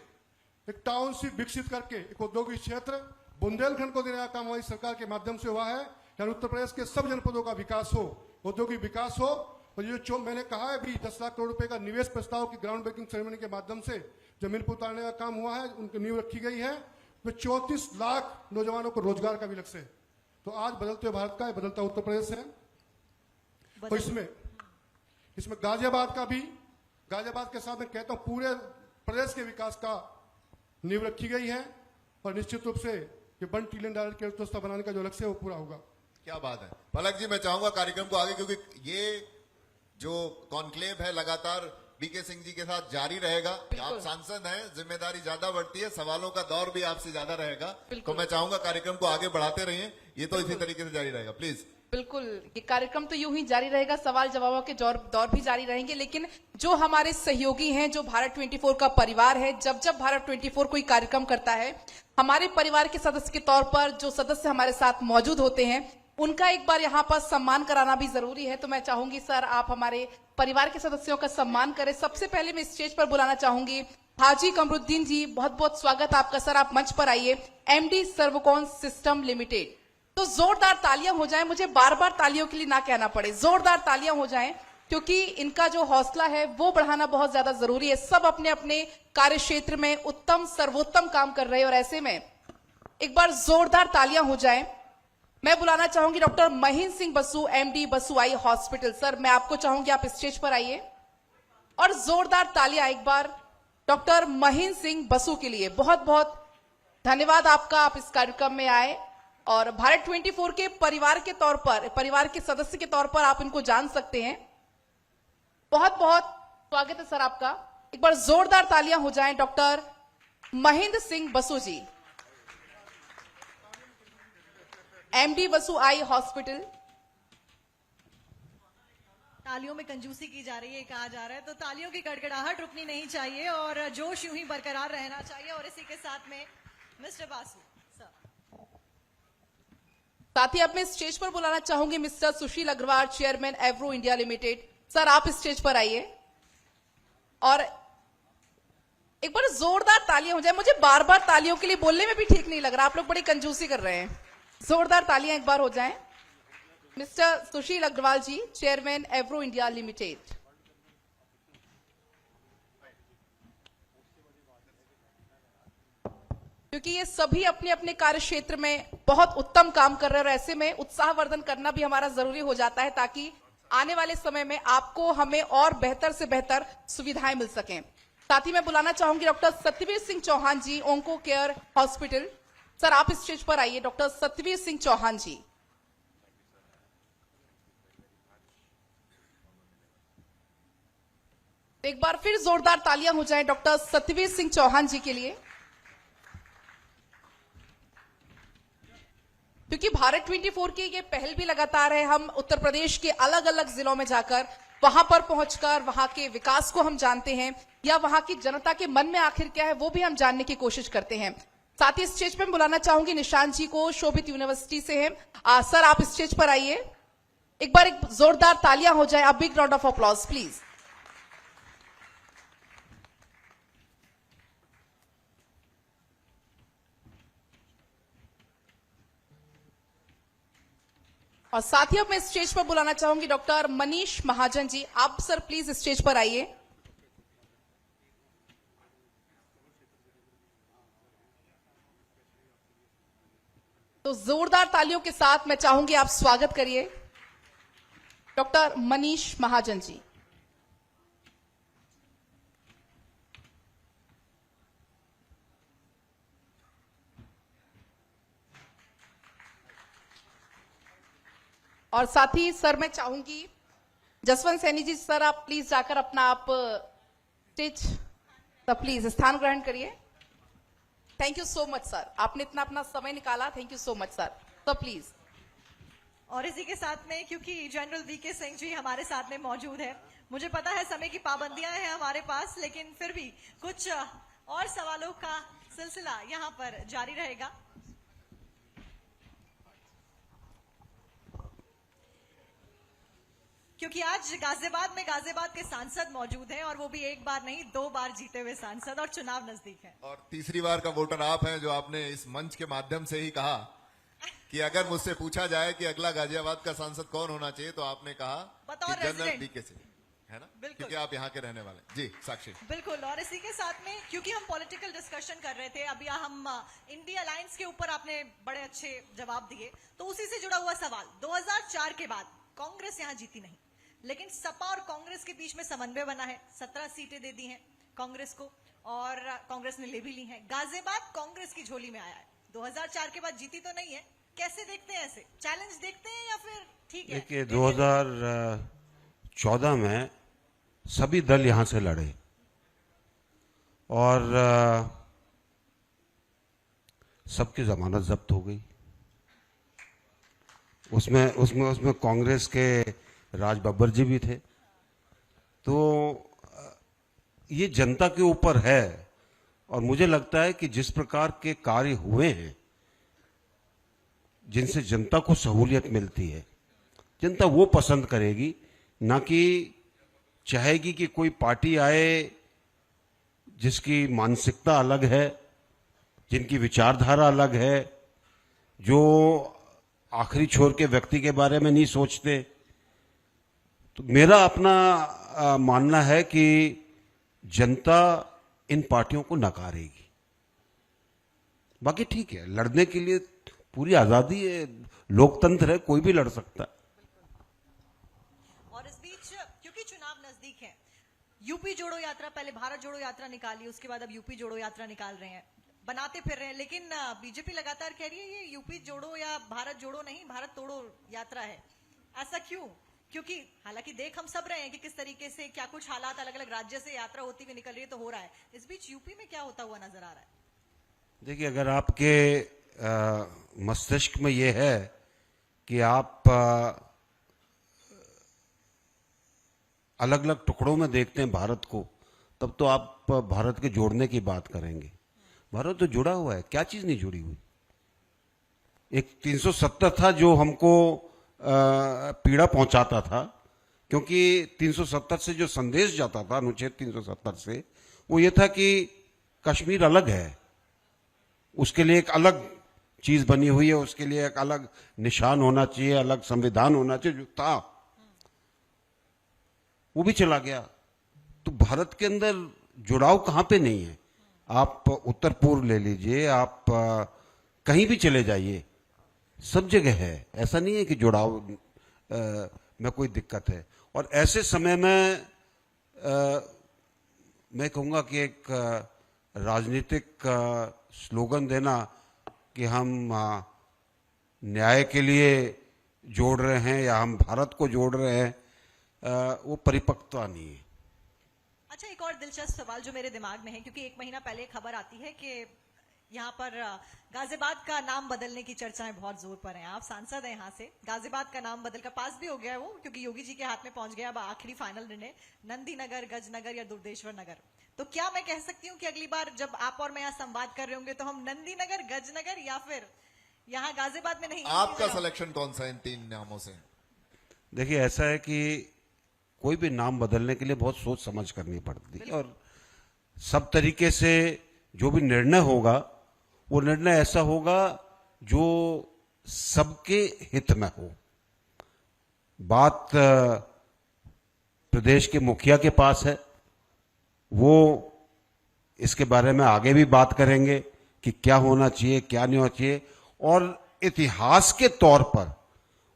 एक टाउनशिप विकसित करके एक औद्योगिक क्षेत्र बुंदेलखंड को देने का काम हमारी सरकार के माध्यम से हुआ है। यानी उत्तर प्रदेश के सब जनपदों का विकास हो, औद्योगिक विकास हो। और ये जो मैंने कहा है भी 10 लाख करोड़ रुपए का निवेश प्रस्ताव की ग्राउंड ब्रेकिंग सेरेमनी के माध्यम से जमीन पर उतारने का काम हुआ है, उनकी नींव रखी गई है। तो 34 लाख नौजवानों को रोजगार का भी लक्ष्य है। तो आज बदलते भारत का बदलता उत्तर प्रदेश है। और इसमें गाजियाबाद का भी, गाजियाबाद के साथ मैं कहता हूं पूरे प्रदेश के विकास का नींव रखी गई है और निश्चित रूप से ये $1 ट्रिलियन की अर्थव्यवस्था बनाने का जो लक्ष्य है वो पूरा होगा। क्या बात है पलक जी, मैं चाहूंगा कार्यक्रम को आगे, क्योंकि ये जो कॉन्क्लेव है लगातार बीके सिंह जी के साथ जारी रहेगा। आप सांसद हैं, जिम्मेदारी ज्यादा बढ़ती है, सवालों का दौर भी आपसे ज्यादा रहेगा, तो मैं चाहूंगा कार्यक्रम को आगे बढ़ाते रहिए। ये तो इसी तरीके से जारी रहेगा, प्लीज। बिल्कुल, ये कार्यक्रम तो यूं ही जारी रहेगा, सवाल जवाबों के दौर भी जारी रहेंगे। लेकिन जो हमारे सहयोगी हैं, जो भारत 24 का परिवार है, जब जब भारत 24 कोई कार्यक्रम करता है, हमारे परिवार के सदस्य के तौर पर जो सदस्य हमारे साथ मौजूद होते हैं, उनका एक बार यहाँ पर सम्मान कराना भी जरूरी है। तो मैं चाहूंगी सर आप हमारे परिवार के सदस्यों का सम्मान करें। सबसे पहले मैं स्टेज पर बुलाना चाहूंगी हाजी कमरुद्दीन जी, बहुत बहुत स्वागत आपका सर, आप मंच पर आइए। MD Sarvcon system limited. तो जोरदार तालियां हो जाएं, मुझे बार बार तालियों के लिए ना कहना पड़े, जोरदार तालियां हो जाएं, क्योंकि इनका जो हौसला है वो बढ़ाना बहुत ज्यादा जरूरी है। सब अपने अपने कार्य क्षेत्र में उत्तम सर्वोत्तम काम कर रहे हैं और ऐसे में एक बार जोरदार तालियां हो जाएं। मैं बुलाना चाहूंगी doctor Mahendra Singh Basu, MD Basu eye hospital. Sir मैं आपको चाहूंगी आप स्टेज पर आइए और जोरदार तालियां एक बार डॉक्टर महेंद्र सिंह बसु के लिए। बहुत बहुत धन्यवाद आपका, आप इस कार्यक्रम में आए और भारत 24 के परिवार के तौर पर, परिवार के सदस्य के तौर पर आप इनको जान सकते हैं। बहुत बहुत स्वागत है सर आपका। एक बार जोरदार तालियां हो जाएं डॉक्टर महेंद्र सिंह बसु जी, MD बसु आई हॉस्पिटल। तालियों में कंजूसी की जा रही है, कहा जा रहा है, तो तालियों की गड़गड़ाहट रुकनी नहीं चाहिए और जोश यूं ही बरकरार रहना चाहिए। और इसी के साथ में मिस्टर बासु सर, साथ ही अब मैं स्टेज पर बुलाना चाहूंगी मिस्टर सुशील Agarwal, chairman एवरो India limited. Sir आप स्टेज पर आइए और एक बार जोरदार तालियां हो जाए। मुझे बार बार तालियों के लिए बोलने में भी ठीक नहीं लग रहा, आप लोग बड़ी कंजूसी कर रहे हैं। जोरदार तालियां एक बार हो जाएं। मिस्टर सुशील अग्रवाल जी, चेयरमैन एवरो इंडिया लिमिटेड। क्योंकि ये सभी अपने अपने कार्य क्षेत्र में बहुत उत्तम काम कर रहे हैं और ऐसे में उत्साहवर्धन करना भी हमारा जरूरी हो जाता है, ताकि आने वाले समय में आपको हमें और बेहतर से बेहतर सुविधाएं मिल सकें। साथ ही मैं बुलाना चाहूंगी डॉक्टर सत्यवीर सिंह चौहान जी, ओंको केयर हॉस्पिटल। सर आप स्टेज पर आइए, डॉक्टर सत्यवीर सिंह चौहान जी। एक बार फिर जोरदार तालियां हो जाएं डॉक्टर सत्यवीर सिंह चौहान जी के लिए, क्योंकि भारत 24 की ये पहल भी लगातार है। हम उत्तर प्रदेश के अलग अलग जिलों में जाकर वहां पर पहुंचकर वहां के विकास को हम जानते हैं, या वहां की जनता के मन में आखिर क्या है वो भी हम जानने की कोशिश करते हैं। साथ ही स्टेज पर बुलाना चाहूंगी निशांत जी को, शोभित यूनिवर्सिटी से हैं। सर आप स्टेज पर आइए, एक बार एक जोरदार तालियां हो जाए, big round of applause please. और साथ ही अब मैं स्टेज पर बुलाना चाहूंगी डॉक्टर मनीष महाजन जी। आप सर प्लीज स्टेज पर आइए। तो जोरदार तालियों के साथ मैं चाहूंगी आप स्वागत करिए डॉक्टर मनीष महाजन जी। और साथ ही सर मैं चाहूंगी जसवंत सैनी जी, सर आप प्लीज जाकर अपना आप स्टेज सर प्लीज स्थान ग्रहण करिए। Thank you so much sir, आपने इतना अपना समय निकाला, thank you so much sir. Sir please. और इसी के साथ में क्योंकि जनरल वीके सिंह जी हमारे साथ में मौजूद है, मुझे पता है समय की पाबंदियां हैं हमारे पास, लेकिन फिर भी कुछ और सवालों का सिलसिला यहां पर जारी रहेगा। क्योंकि आज गाजियाबाद में गाजियाबाद के सांसद मौजूद हैं, और वो भी एक बार नहीं 2 बार जीते हुए सांसद, और चुनाव नजदीक है। और तीसरी बार का वोटर आप हैं, जो आपने इस मंच के माध्यम से ही कहा कि अगर मुझसे पूछा जाए कि अगला गाजियाबाद का सांसद कौन होना चाहिए, तो आपने कहा बतौर कि जनरल रेजिडेंट। बीके सिंह, है ना? बिल्कुल। क्योंकि आप यहाँ के रहने वाले हैं। जी साक्षी। बिल्कुल। और इसी के साथ में क्योंकि हम पॉलिटिकल डिस्कशन कर रहे थे, अभी हम इंडिया अलायंस के ऊपर आपने बड़े अच्छे जवाब दिए, तो उसी से जुड़ा हुआ सवाल, 2004 के बाद कांग्रेस यहाँ जीती नहीं, लेकिन सपा और कांग्रेस के बीच में समन्वय बना है, 17 सीटें दे दी हैं कांग्रेस को, और कांग्रेस ने ले भी ली हैं। गाजियाबाद कांग्रेस की झोली में आया है, 2004 के बाद जीती तो नहीं है, कैसे देखते हैं? ऐसे चैलेंज देखते हैं या फिर ठीक है? देखिए 2014 में सभी दल यहां से लड़े और सबकी जमानत जब्त हो गई। उसमें कांग्रेस के राज बब्बर जी भी थे। तो ये जनता के ऊपर है, और मुझे लगता है कि जिस प्रकार के कार्य हुए हैं, जिनसे जनता को सहूलियत मिलती है, जनता वो पसंद करेगी, ना कि चाहेगी कि कोई पार्टी आए जिसकी मानसिकता अलग है, जिनकी विचारधारा अलग है, जो आखिरी छोर के व्यक्ति के बारे में नहीं सोचते। तो मेरा अपना मानना है कि जनता इन पार्टियों को नकारेगी। बाकी ठीक है, लड़ने के लिए पूरी आजादी है, लोकतंत्र है, कोई भी लड़ सकता है। और इस बीच क्योंकि चुनाव नजदीक है, यूपी जोड़ो यात्रा, पहले भारत जोड़ो यात्रा निकाली, उसके बाद अब यूपी जोड़ो यात्रा निकाल रहे हैं, बनाते फिर रहे हैं, लेकिन बीजेपी लगातार कह रही है ये यूपी जोड़ो या भारत जोड़ो नहीं, भारत तोड़ो यात्रा है। ऐसा क्यों? क्योंकि हालांकि देख हम सब रहे हैं कि किस तरीके से क्या कुछ हालात अलग अलग राज्य से यात्रा होती हुई निकल रही है, तो हो रहा है। इस बीच यूपी में क्या होता हुआ नजर आ रहा है? देखिए, अगर आपके मस्तिष्क में ये है कि आप अलग अलग टुकड़ों में देखते हैं भारत को, तब तो आप भारत के जोड़ने की बात करेंगे। भारत तो जुड़ा हुआ है, क्या चीज नहीं जुड़ी हुई? एक 370 था जो हमको पीड़ा पहुंचाता था, क्योंकि 370 से जो संदेश जाता था, अनुच्छेद 370 से, वो ये था कि कश्मीर अलग है, उसके लिए एक अलग चीज बनी हुई है, उसके लिए एक अलग निशान होना चाहिए, अलग संविधान होना चाहिए, जो था वो भी चला गया। तो भारत के अंदर जुड़ाव कहां पे नहीं है? आप उत्तर पूर्व ले लीजिए, आप कहीं भी चले जाइए, सब जगह है। ऐसा नहीं है कि जुड़ाव में कोई दिक्कत है। और ऐसे समय में मैं कहूंगा कि एक राजनीतिक स्लोगन देना कि हम न्याय के लिए जोड़ रहे हैं या हम भारत को जोड़ रहे हैं, वो परिपक्वता नहीं है। अच्छा, एक और दिलचस्प सवाल जो मेरे दिमाग में है, क्योंकि 1 महीना पहले खबर आती है कि यहाँ पर गाजियाबाद का नाम बदलने की चर्चाएं बहुत जोर पर हैं। आप सांसद हैं यहाँ से, गाजियाबाद का नाम बदलकर पास भी हो गया है वो, क्योंकि योगी जी के हाथ में पहुंच गया अब आखिरी फाइनल निर्णय, नंदी नगर, गजनगर या दुर्देश्वर नगर। तो क्या मैं कह सकती हूँ कि अगली बार जब आप और मैं यहाँ संवाद कर रहे होंगे तो हम नंदी नगर, गजनगर या फिर यहाँ गाजियाबाद में नहीं? आपका सिलेक्शन कौन सा इन 3 नामों से? देखिए, ऐसा है कि कोई भी नाम बदलने के लिए बहुत सोच समझ करनी पड़ती है, और सब तरीके से जो भी निर्णय होगा वो निर्णय ऐसा होगा जो सबके हित में हो। बात प्रदेश के मुखिया के पास है, वो इसके बारे में आगे भी बात करेंगे कि क्या होना चाहिए, क्या नहीं होना चाहिए, और इतिहास के तौर पर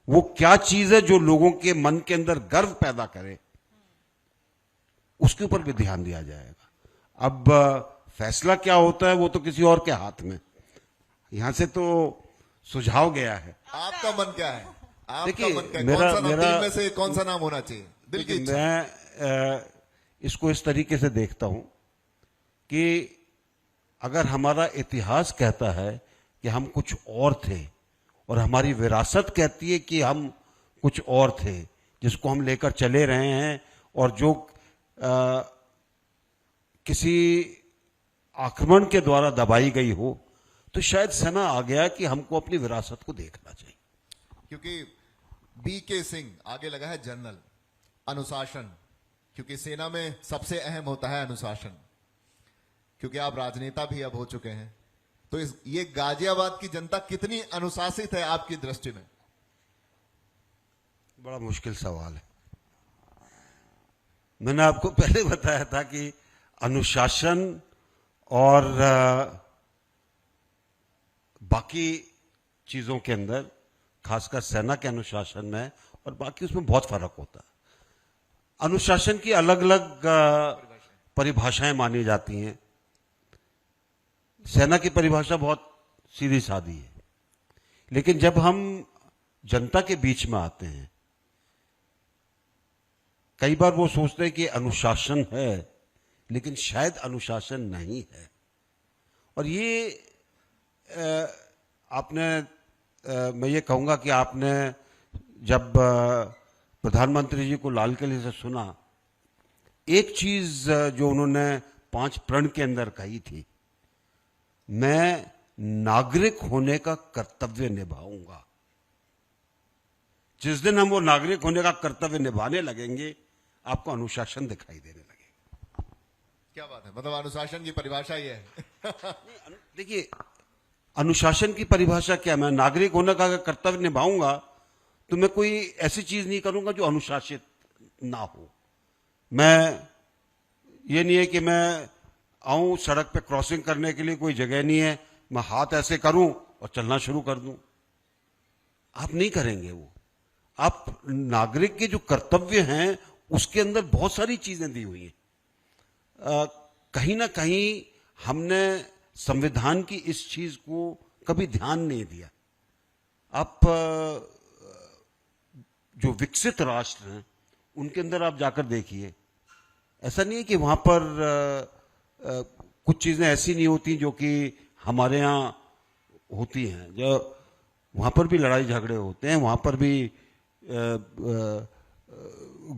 वो क्या चीज है जो लोगों के मन के अंदर गर्व पैदा करे, उसके ऊपर भी ध्यान दिया जाएगा। अब फैसला क्या होता है वो तो किसी और के हाथ में। यहां से तो सुझाव गया है। आपका मन क्या है? आपका देखिए, मन क्या है? मेरा- कौन सा नाम मेरा- 3 में से कौन सा नाम होना चाहिए? दिल की इच्छा। मैं इसको इस तरीके से देखता हूं कि अगर हमारा इतिहास कहता है कि हम कुछ और थे और हमारी विरासत कहती है कि हम कुछ और थे, जिसको हम लेकर चले रहे हैं, और जो किसी आक्रमण के द्वारा दबाई गई हो, तो शायद समय आ गया कि हमको अपनी विरासत को देखना चाहिए। क्योंकि बीके सिंह आगे लगा है जनरल, अनुशासन, क्योंकि सेना में सबसे अहम होता है अनुशासन। क्योंकि आप राजनेता भी अब हो चुके हैं, तो ये गाजियाबाद की जनता कितनी अनुशासित है आपकी दृष्टि में? बड़ा मुश्किल सवाल है। मैंने आपको पहले बताया था कि अनुशासन और बाकी चीजों के अंदर, खासकर सेना के अनुशासन में और बाकी, उसमें बहुत फर्क होता है। अनुशासन की अलग अलग परिभाषाएं मानी जाती हैं। सेना की परिभाषा बहुत सीधी सादी है, लेकिन जब हम जनता के बीच में आते हैं, कई बार वो सोचते हैं कि अनुशासन है, लेकिन शायद अनुशासन नहीं है। और ये आपने मैं ये कहूंगा कि आपने जब प्रधानमंत्री जी को लाल किले से सुना, एक चीज जो उन्होंने 5 प्रण के अंदर कही थी, मैं नागरिक होने का कर्तव्य निभाऊंगा। जिस दिन हम वो नागरिक होने का कर्तव्य निभाने लगेंगे, आपको अनुशासन दिखाई देने लगेगा। क्या बात है, मतलब अनुशासन की परिभाषा ये है। देखिए, अनुशासन की परिभाषा क्या? मैं नागरिक होने का कर्तव्य निभाऊंगा, तो मैं कोई ऐसी चीज नहीं करूंगा जो अनुशासित ना हो। मैं ये नहीं है कि मैं आऊं, सड़क पे क्रॉसिंग करने के लिए कोई जगह नहीं है, मैं हाथ ऐसे करूं और चलना शुरू कर दूं। आप नहीं करेंगे वो। आप नागरिक के जो कर्तव्य हैं उसके अंदर बहुत सारी चीजें दी हुई हैं। कहीं ना कहीं हमने संविधान की इस चीज को कभी ध्यान नहीं दिया। आप जो विकसित राष्ट्र हैं उनके अंदर आप जाकर देखिए, ऐसा नहीं है कि वहां पर कुछ चीजें ऐसी नहीं होती जो कि हमारे यहाँ होती हैं। जो वहां पर भी लड़ाई झगड़े होते हैं, वहां पर भी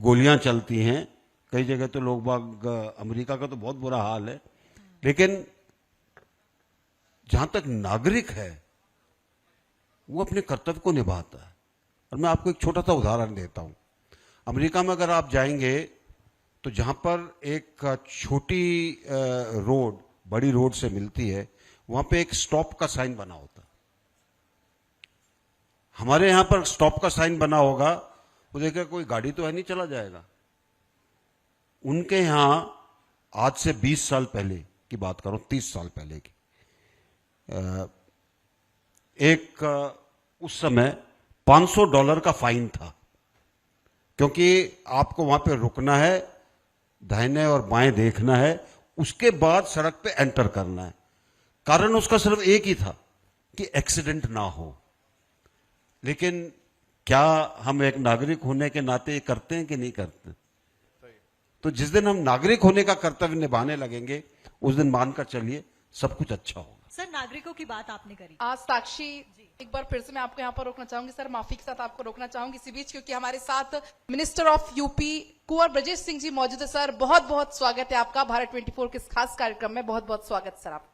गोलियां चलती हैं, कई जगह तो लोग बाग, अमेरिका का तो बहुत बुरा हाल है। लेकिन जहां तक नागरिक है वो अपने कर्तव्य को निभाता है। और मैं आपको एक छोटा सा उदाहरण देता हूं। अमेरिका में अगर आप जाएंगे तो जहां पर एक छोटी रोड बड़ी रोड से मिलती है, वहां पे एक स्टॉप का साइन बना होता है। हमारे यहां पर स्टॉप का साइन बना होगा, वो देखा कोई गाड़ी तो है नहीं, चला जाएगा। उनके यहां आज से 20 साल पहले की बात करो, 30 साल पहले की, एक उस समय $500 का फाइन था, क्योंकि आपको वहां पे रुकना है, दाहिने और बाएं देखना है, उसके बाद सड़क पे एंटर करना है। कारण उसका सिर्फ एक ही था कि एक्सीडेंट ना हो। लेकिन क्या हम एक नागरिक होने के नाते करते हैं कि नहीं करते? तो जिस दिन हम नागरिक होने का कर्तव्य निभाने लगेंगे, उस दिन मानकर चलिए सब कुछ अच्छा होगा। सर, नागरिकों की बात आपने करी। आज साक्षी, एक बार फिर से मैं आपको यहाँ पर रोकना चाहूंगी सर, माफी के साथ आपको रोकना चाहूंगी इसी बीच, क्योंकि हमारे साथ मिनिस्टर ऑफ यूपी कुंवर ब्रजेश सिंह जी मौजूद है। सर, बहुत बहुत स्वागत है आपका भारत 24 के इस खास कार्यक्रम में। बहुत बहुत स्वागत सर आप।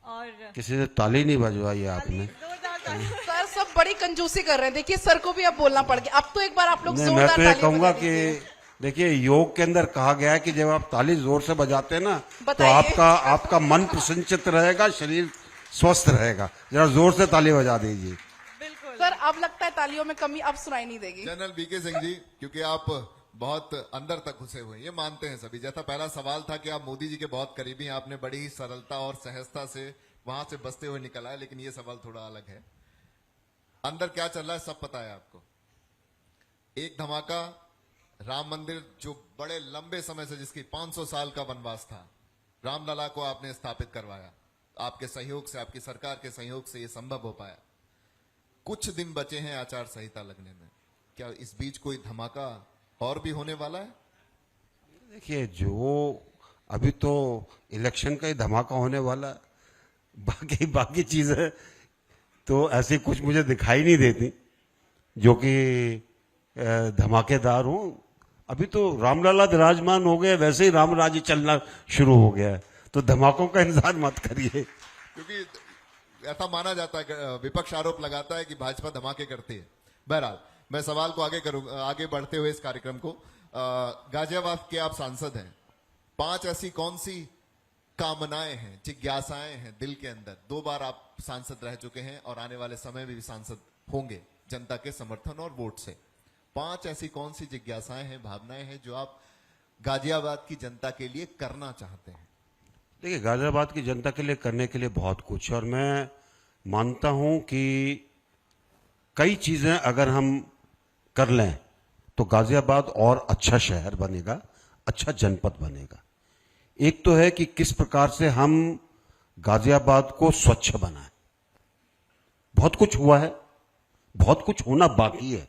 और किसी ने ताली नहीं बजवाई आपने। जोरदार ताली। सर, सब बड़ी कंजूसी कर रहे हैं। देखिए सर को भी अब बोलना पड़ गया। अब तो एक बार आप लोग नहीं, मैं जोरदार तो ये तालियां कहूंगा बजा कि दीजिए। देखिए, योग के अंदर कहा गया है कि जब आप ताली जोर से बजाते हैं ना, तो बताइए। आपका मन प्रसन्नचित्त रहेगा, शरीर स्वस्थ रहेगा। जरा जोर से ताली बजा दीजिए। बिल्कुल सर, अब लगता है तालियों में कमी अब सुनाई नहीं देगी। जनरल बीके सिंह जी, क्योंकि आप बहुत अंदर तक घुसे हुए हैं, ये मानते हैं सभी। जैसा पहला सवाल था कि आप मोदी जी के बहुत करीबी हैं, आपने बड़ी ही सरलता और सहजता से वहां से बसते हुए निकला है, लेकिन ये सवाल थोड़ा अलग है। अंदर क्या चल रहा है सब पता है आपको। एक धमाका, राम मंदिर जो बड़े लंबे समय से, जिसकी 500 साल का वनवास था, रामलला को आपने स्थापित करवाया। आपके सहयोग से, आपकी सरकार के सहयोग से ये संभव हो पाया। कुछ दिन बचे हैं आचार संहिता लगने में, क्या इस बीच कोई धमाका और भी होने वाला है? देखिए, जो अभी तो इलेक्शन का ही धमाका होने वाला है। बाकी चीजें तो ऐसी कुछ मुझे दिखाई नहीं देती जो कि धमाकेदार हो। अभी तो रामलला विराजमान हो गए, वैसे ही राम राज्य चलना शुरू हो गया है, तो धमाकों का इंतजार मत करिए। क्योंकि ऐसा माना जाता है, विपक्ष आरोप लगाता है कि भाजपा धमाके करती है। बहरहाल, मैं सवाल को आगे बढ़ते हुए इस कार्यक्रम को, गाजियाबाद के आप सांसद हैं। 5 ऐसी कौन सी कामनाएं हैं, जिज्ञासाएं हैं दिल के अंदर? 2 बार आप सांसद रह चुके हैं और आने वाले समय में भी सांसद होंगे जनता के समर्थन और वोट से। 5 ऐसी कौन सी जिज्ञासाएं हैं, भावनाएं हैं जो आप गाजियाबाद की जनता के लिए करना चाहते हैं? देखिए, गाजियाबाद की जनता के लिए करने के लिए बहुत कुछ है, और मैं मानता हूं कि कई चीजें अगर हम कर लें तो गाजियाबाद और अच्छा शहर बनेगा, अच्छा जनपद बनेगा। एक तो है कि किस प्रकार से हम गाजियाबाद को स्वच्छ बनाएं। बहुत कुछ हुआ है, बहुत कुछ होना बाकी है,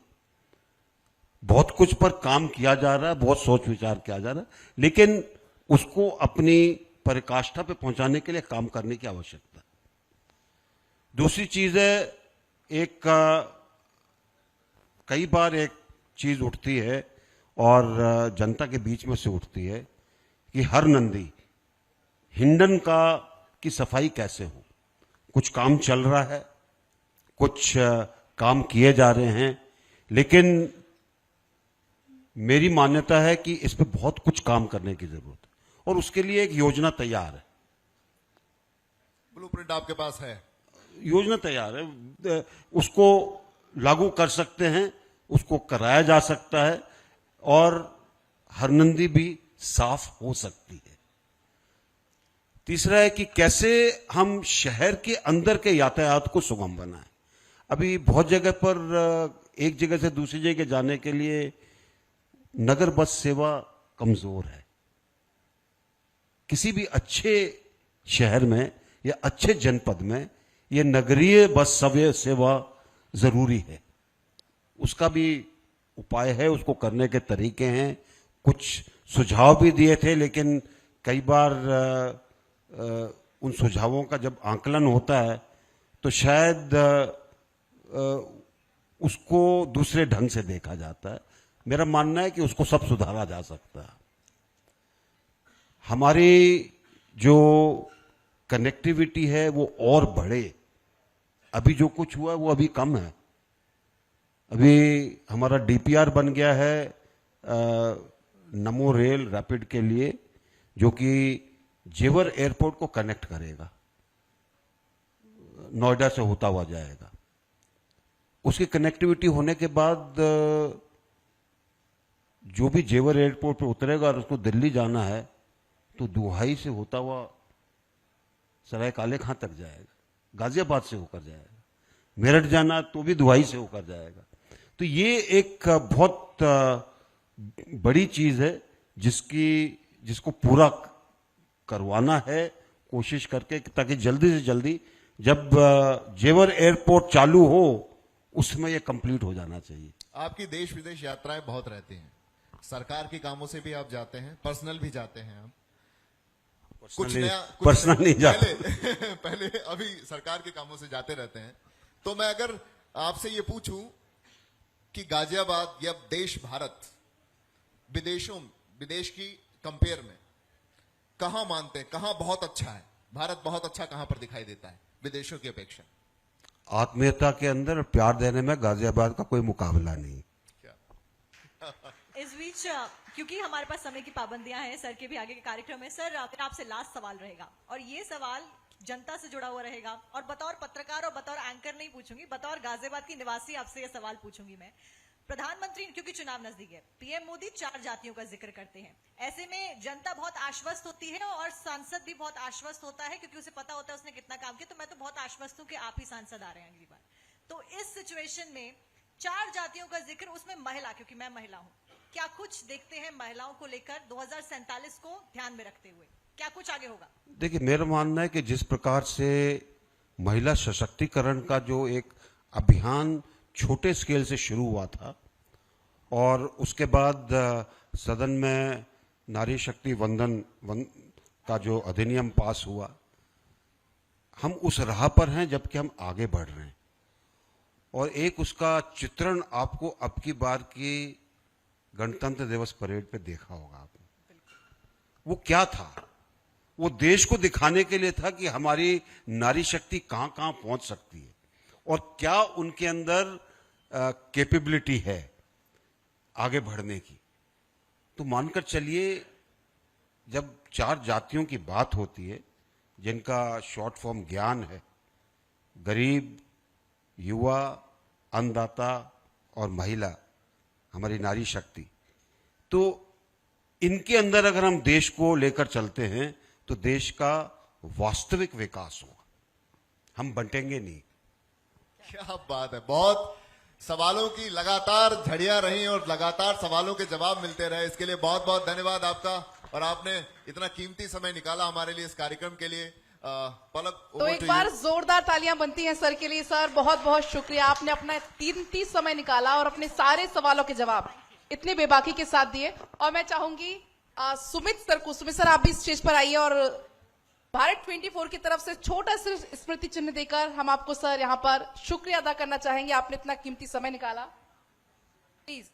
बहुत कुछ पर काम किया जा रहा है, बहुत सोच विचार किया जा रहा है, लेकिन उसको अपनी पराकाष्ठा पे पहुंचाने के लिए काम करने की आवश्यकता है। दूसरी चीज है, कई बार एक चीज उठती है और जनता के बीच में से उठती है कि हर नंदी हिंडन की सफाई कैसे हो। कुछ काम चल रहा है, कुछ काम किए जा रहे हैं, लेकिन मेरी मान्यता है कि इस पे बहुत कुछ काम करने की जरूरत है, और उसके लिए एक योजना तैयार है। ब्लूप्रिंट आपके पास है? योजना तैयार है, उसको लागू कर सकते हैं, उसको कराया जा सकता है, और हरनंदी भी साफ हो सकती है। तीसरा है कि कैसे हम शहर के अंदर के यातायात को सुगम बनाएं। अभी बहुत जगह पर एक जगह से दूसरी जगह जाने के लिए नगर बस सेवा कमजोर है। किसी भी अच्छे शहर में या अच्छे जनपद में यह नगरीय बस सेवा जरूरी है। उसका भी उपाय है, उसको करने के तरीके हैं। कुछ सुझाव भी दिए थे, लेकिन कई बार उन सुझावों का जब आकलन होता है तो शायद उसको दूसरे ढंग से देखा जाता है। मेरा मानना है कि उसको सब सुधारा जा सकता है। हमारी जो कनेक्टिविटी है वो और बढ़े। अभी जो कुछ हुआ है वो अभी कम है। अभी हमारा डीपीआर बन गया है नमो रेल रैपिड के लिए, जो कि जेवर एयरपोर्ट को कनेक्ट करेगा, नोएडा से होता हुआ जाएगा। उसकी कनेक्टिविटी होने के बाद जो भी जेवर एयरपोर्ट पर उतरेगा और उसको दिल्ली जाना है तो दुहाई से होता हुआ सराय काले खां तक जाएगा, गाजियाबाद से होकर जाएगा। मेरठ जाना तो भी दुहाई से होकर जाएगा। तो ये एक बहुत बड़ी चीज है जिसको पूरा करवाना है कोशिश करके, ताकि जल्दी से जल्दी जब जेवर एयरपोर्ट चालू हो उसमें ये कंप्लीट हो जाना चाहिए। आपकी देश विदेश यात्राएं बहुत रहती हैं, सरकार के कामों से भी आप जाते हैं, पर्सनल भी जाते हैं आप। कुछ नया पर्सनल नहीं जाता। पहले अभी सरकार के कामों से जाते रहते हैं। तो मैं अगर आपसे ये पूछूं कि गाजियाबाद या देश भारत विदेश की कंपेयर में कहां मानते हैं, कहां बहुत अच्छा है भारत, बहुत अच्छा कहां पर दिखाई देता है विदेशों की अपेक्षा? आत्मीयता के अंदर प्यार देने में गाजियाबाद का कोई मुकाबला नहीं। इस बीच क्योंकि हमारे पास समय की पाबंदियां हैं सर के भी आगे के कार्यक्रम में, सर फिर आपसे लास्ट सवाल रहेगा और ये सवाल जनता से जुड़ा हुआ रहेगा और बतौर पत्रकार और बतौर एंकर नहीं पूछूंगी, बतौर गाजियाबाद की निवासी आपसे ये सवाल पूछूंगी मैं। प्रधानमंत्री, क्योंकि चुनाव नजदीक है, पीएम मोदी 4 जातियों का जिक्र करते हैं, ऐसे में जनता बहुत आश्वस्त होती है और सांसद भी बहुत आश्वस्त होता है क्योंकि उसे पता होता है उसने कितना काम किया। तो मैं तो बहुत आश्वस्त हूं कि आप ही सांसद आ रहे हैं अगली बार। तो इस सिचुएशन में 4 जातियों का जिक्र, उसमें महिला, क्योंकि मैं महिला हूं, क्या कुछ देखते हैं महिलाओं को लेकर 2047 को ध्यान में रखते हुए, क्या कुछ आगे होगा? देखिए, मेरा मानना है कि जिस प्रकार से महिला सशक्तिकरण का जो एक अभियान छोटे स्केल से शुरू हुआ था और उसके बाद सदन में नारी शक्ति वंदन का जो अधिनियम पास हुआ, हम उस राह पर हैं जबकि हम आगे बढ़ रहे हैं। और एक उसका चित्रण आपको अब की बार की गणतंत्र दिवस परेड पे देखा होगा आपने। वो क्या था? वो देश को दिखाने के लिए था कि हमारी नारी शक्ति कहां कहां पहुंच सकती है और क्या उनके अंदर कैपेबिलिटी है आगे बढ़ने की। तो मानकर चलिए, जब 4 जातियों की बात होती है जिनका शॉर्ट फॉर्म ज्ञान है, गरीब, युवा, अन्नदाता और महिला, हमारी नारी शक्ति, तो इनके अंदर अगर हम देश को लेकर चलते हैं तो देश का वास्तविक विकास होगा, हम बंटेंगे नहीं। क्या बात है। बहुत सवालों की लगातार झड़ियां रही और लगातार सवालों के जवाब मिलते रहे, इसके लिए बहुत बहुत धन्यवाद आपका। और आपने इतना कीमती समय निकाला हमारे लिए इस कार्यक्रम के लिए। पलक, तो एक बार जोरदार तालियां बनती हैं सर के लिए। सर बहुत बहुत शुक्रिया, आपने अपना कीमती समय निकाला और अपने सारे सवालों के जवाब इतने बेबाकी के साथ दिए। और मैं चाहूंगी सुमित सर को, सुमित सर आप भी स्टेज पर आइए और भारत 24 की तरफ से छोटा सा स्मृति चिन्ह देकर हम आपको सर यहाँ पर शुक्रिया अदा करना चाहेंगे, आपने इतना कीमती समय निकाला, प्लीज।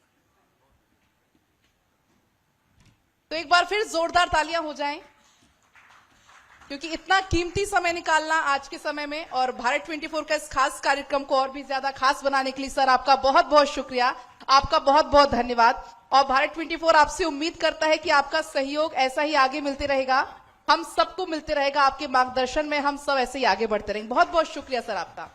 तो एक बार फिर जोरदार तालियां हो जाएं, क्योंकि इतना कीमती समय निकालना आज के समय में और भारत 24 का इस खास कार्यक्रम को और भी ज्यादा खास बनाने के लिए सर आपका बहुत बहुत शुक्रिया, आपका बहुत बहुत धन्यवाद। और भारत 24 आपसे उम्मीद करता है कि आपका सहयोग ऐसा ही आगे मिलते रहेगा, हम सबको मिलते रहेगा, आपके मार्गदर्शन में हम सब ऐसे ही आगे बढ़ते रहेंगे। बहुत बहुत शुक्रिया सर आपका।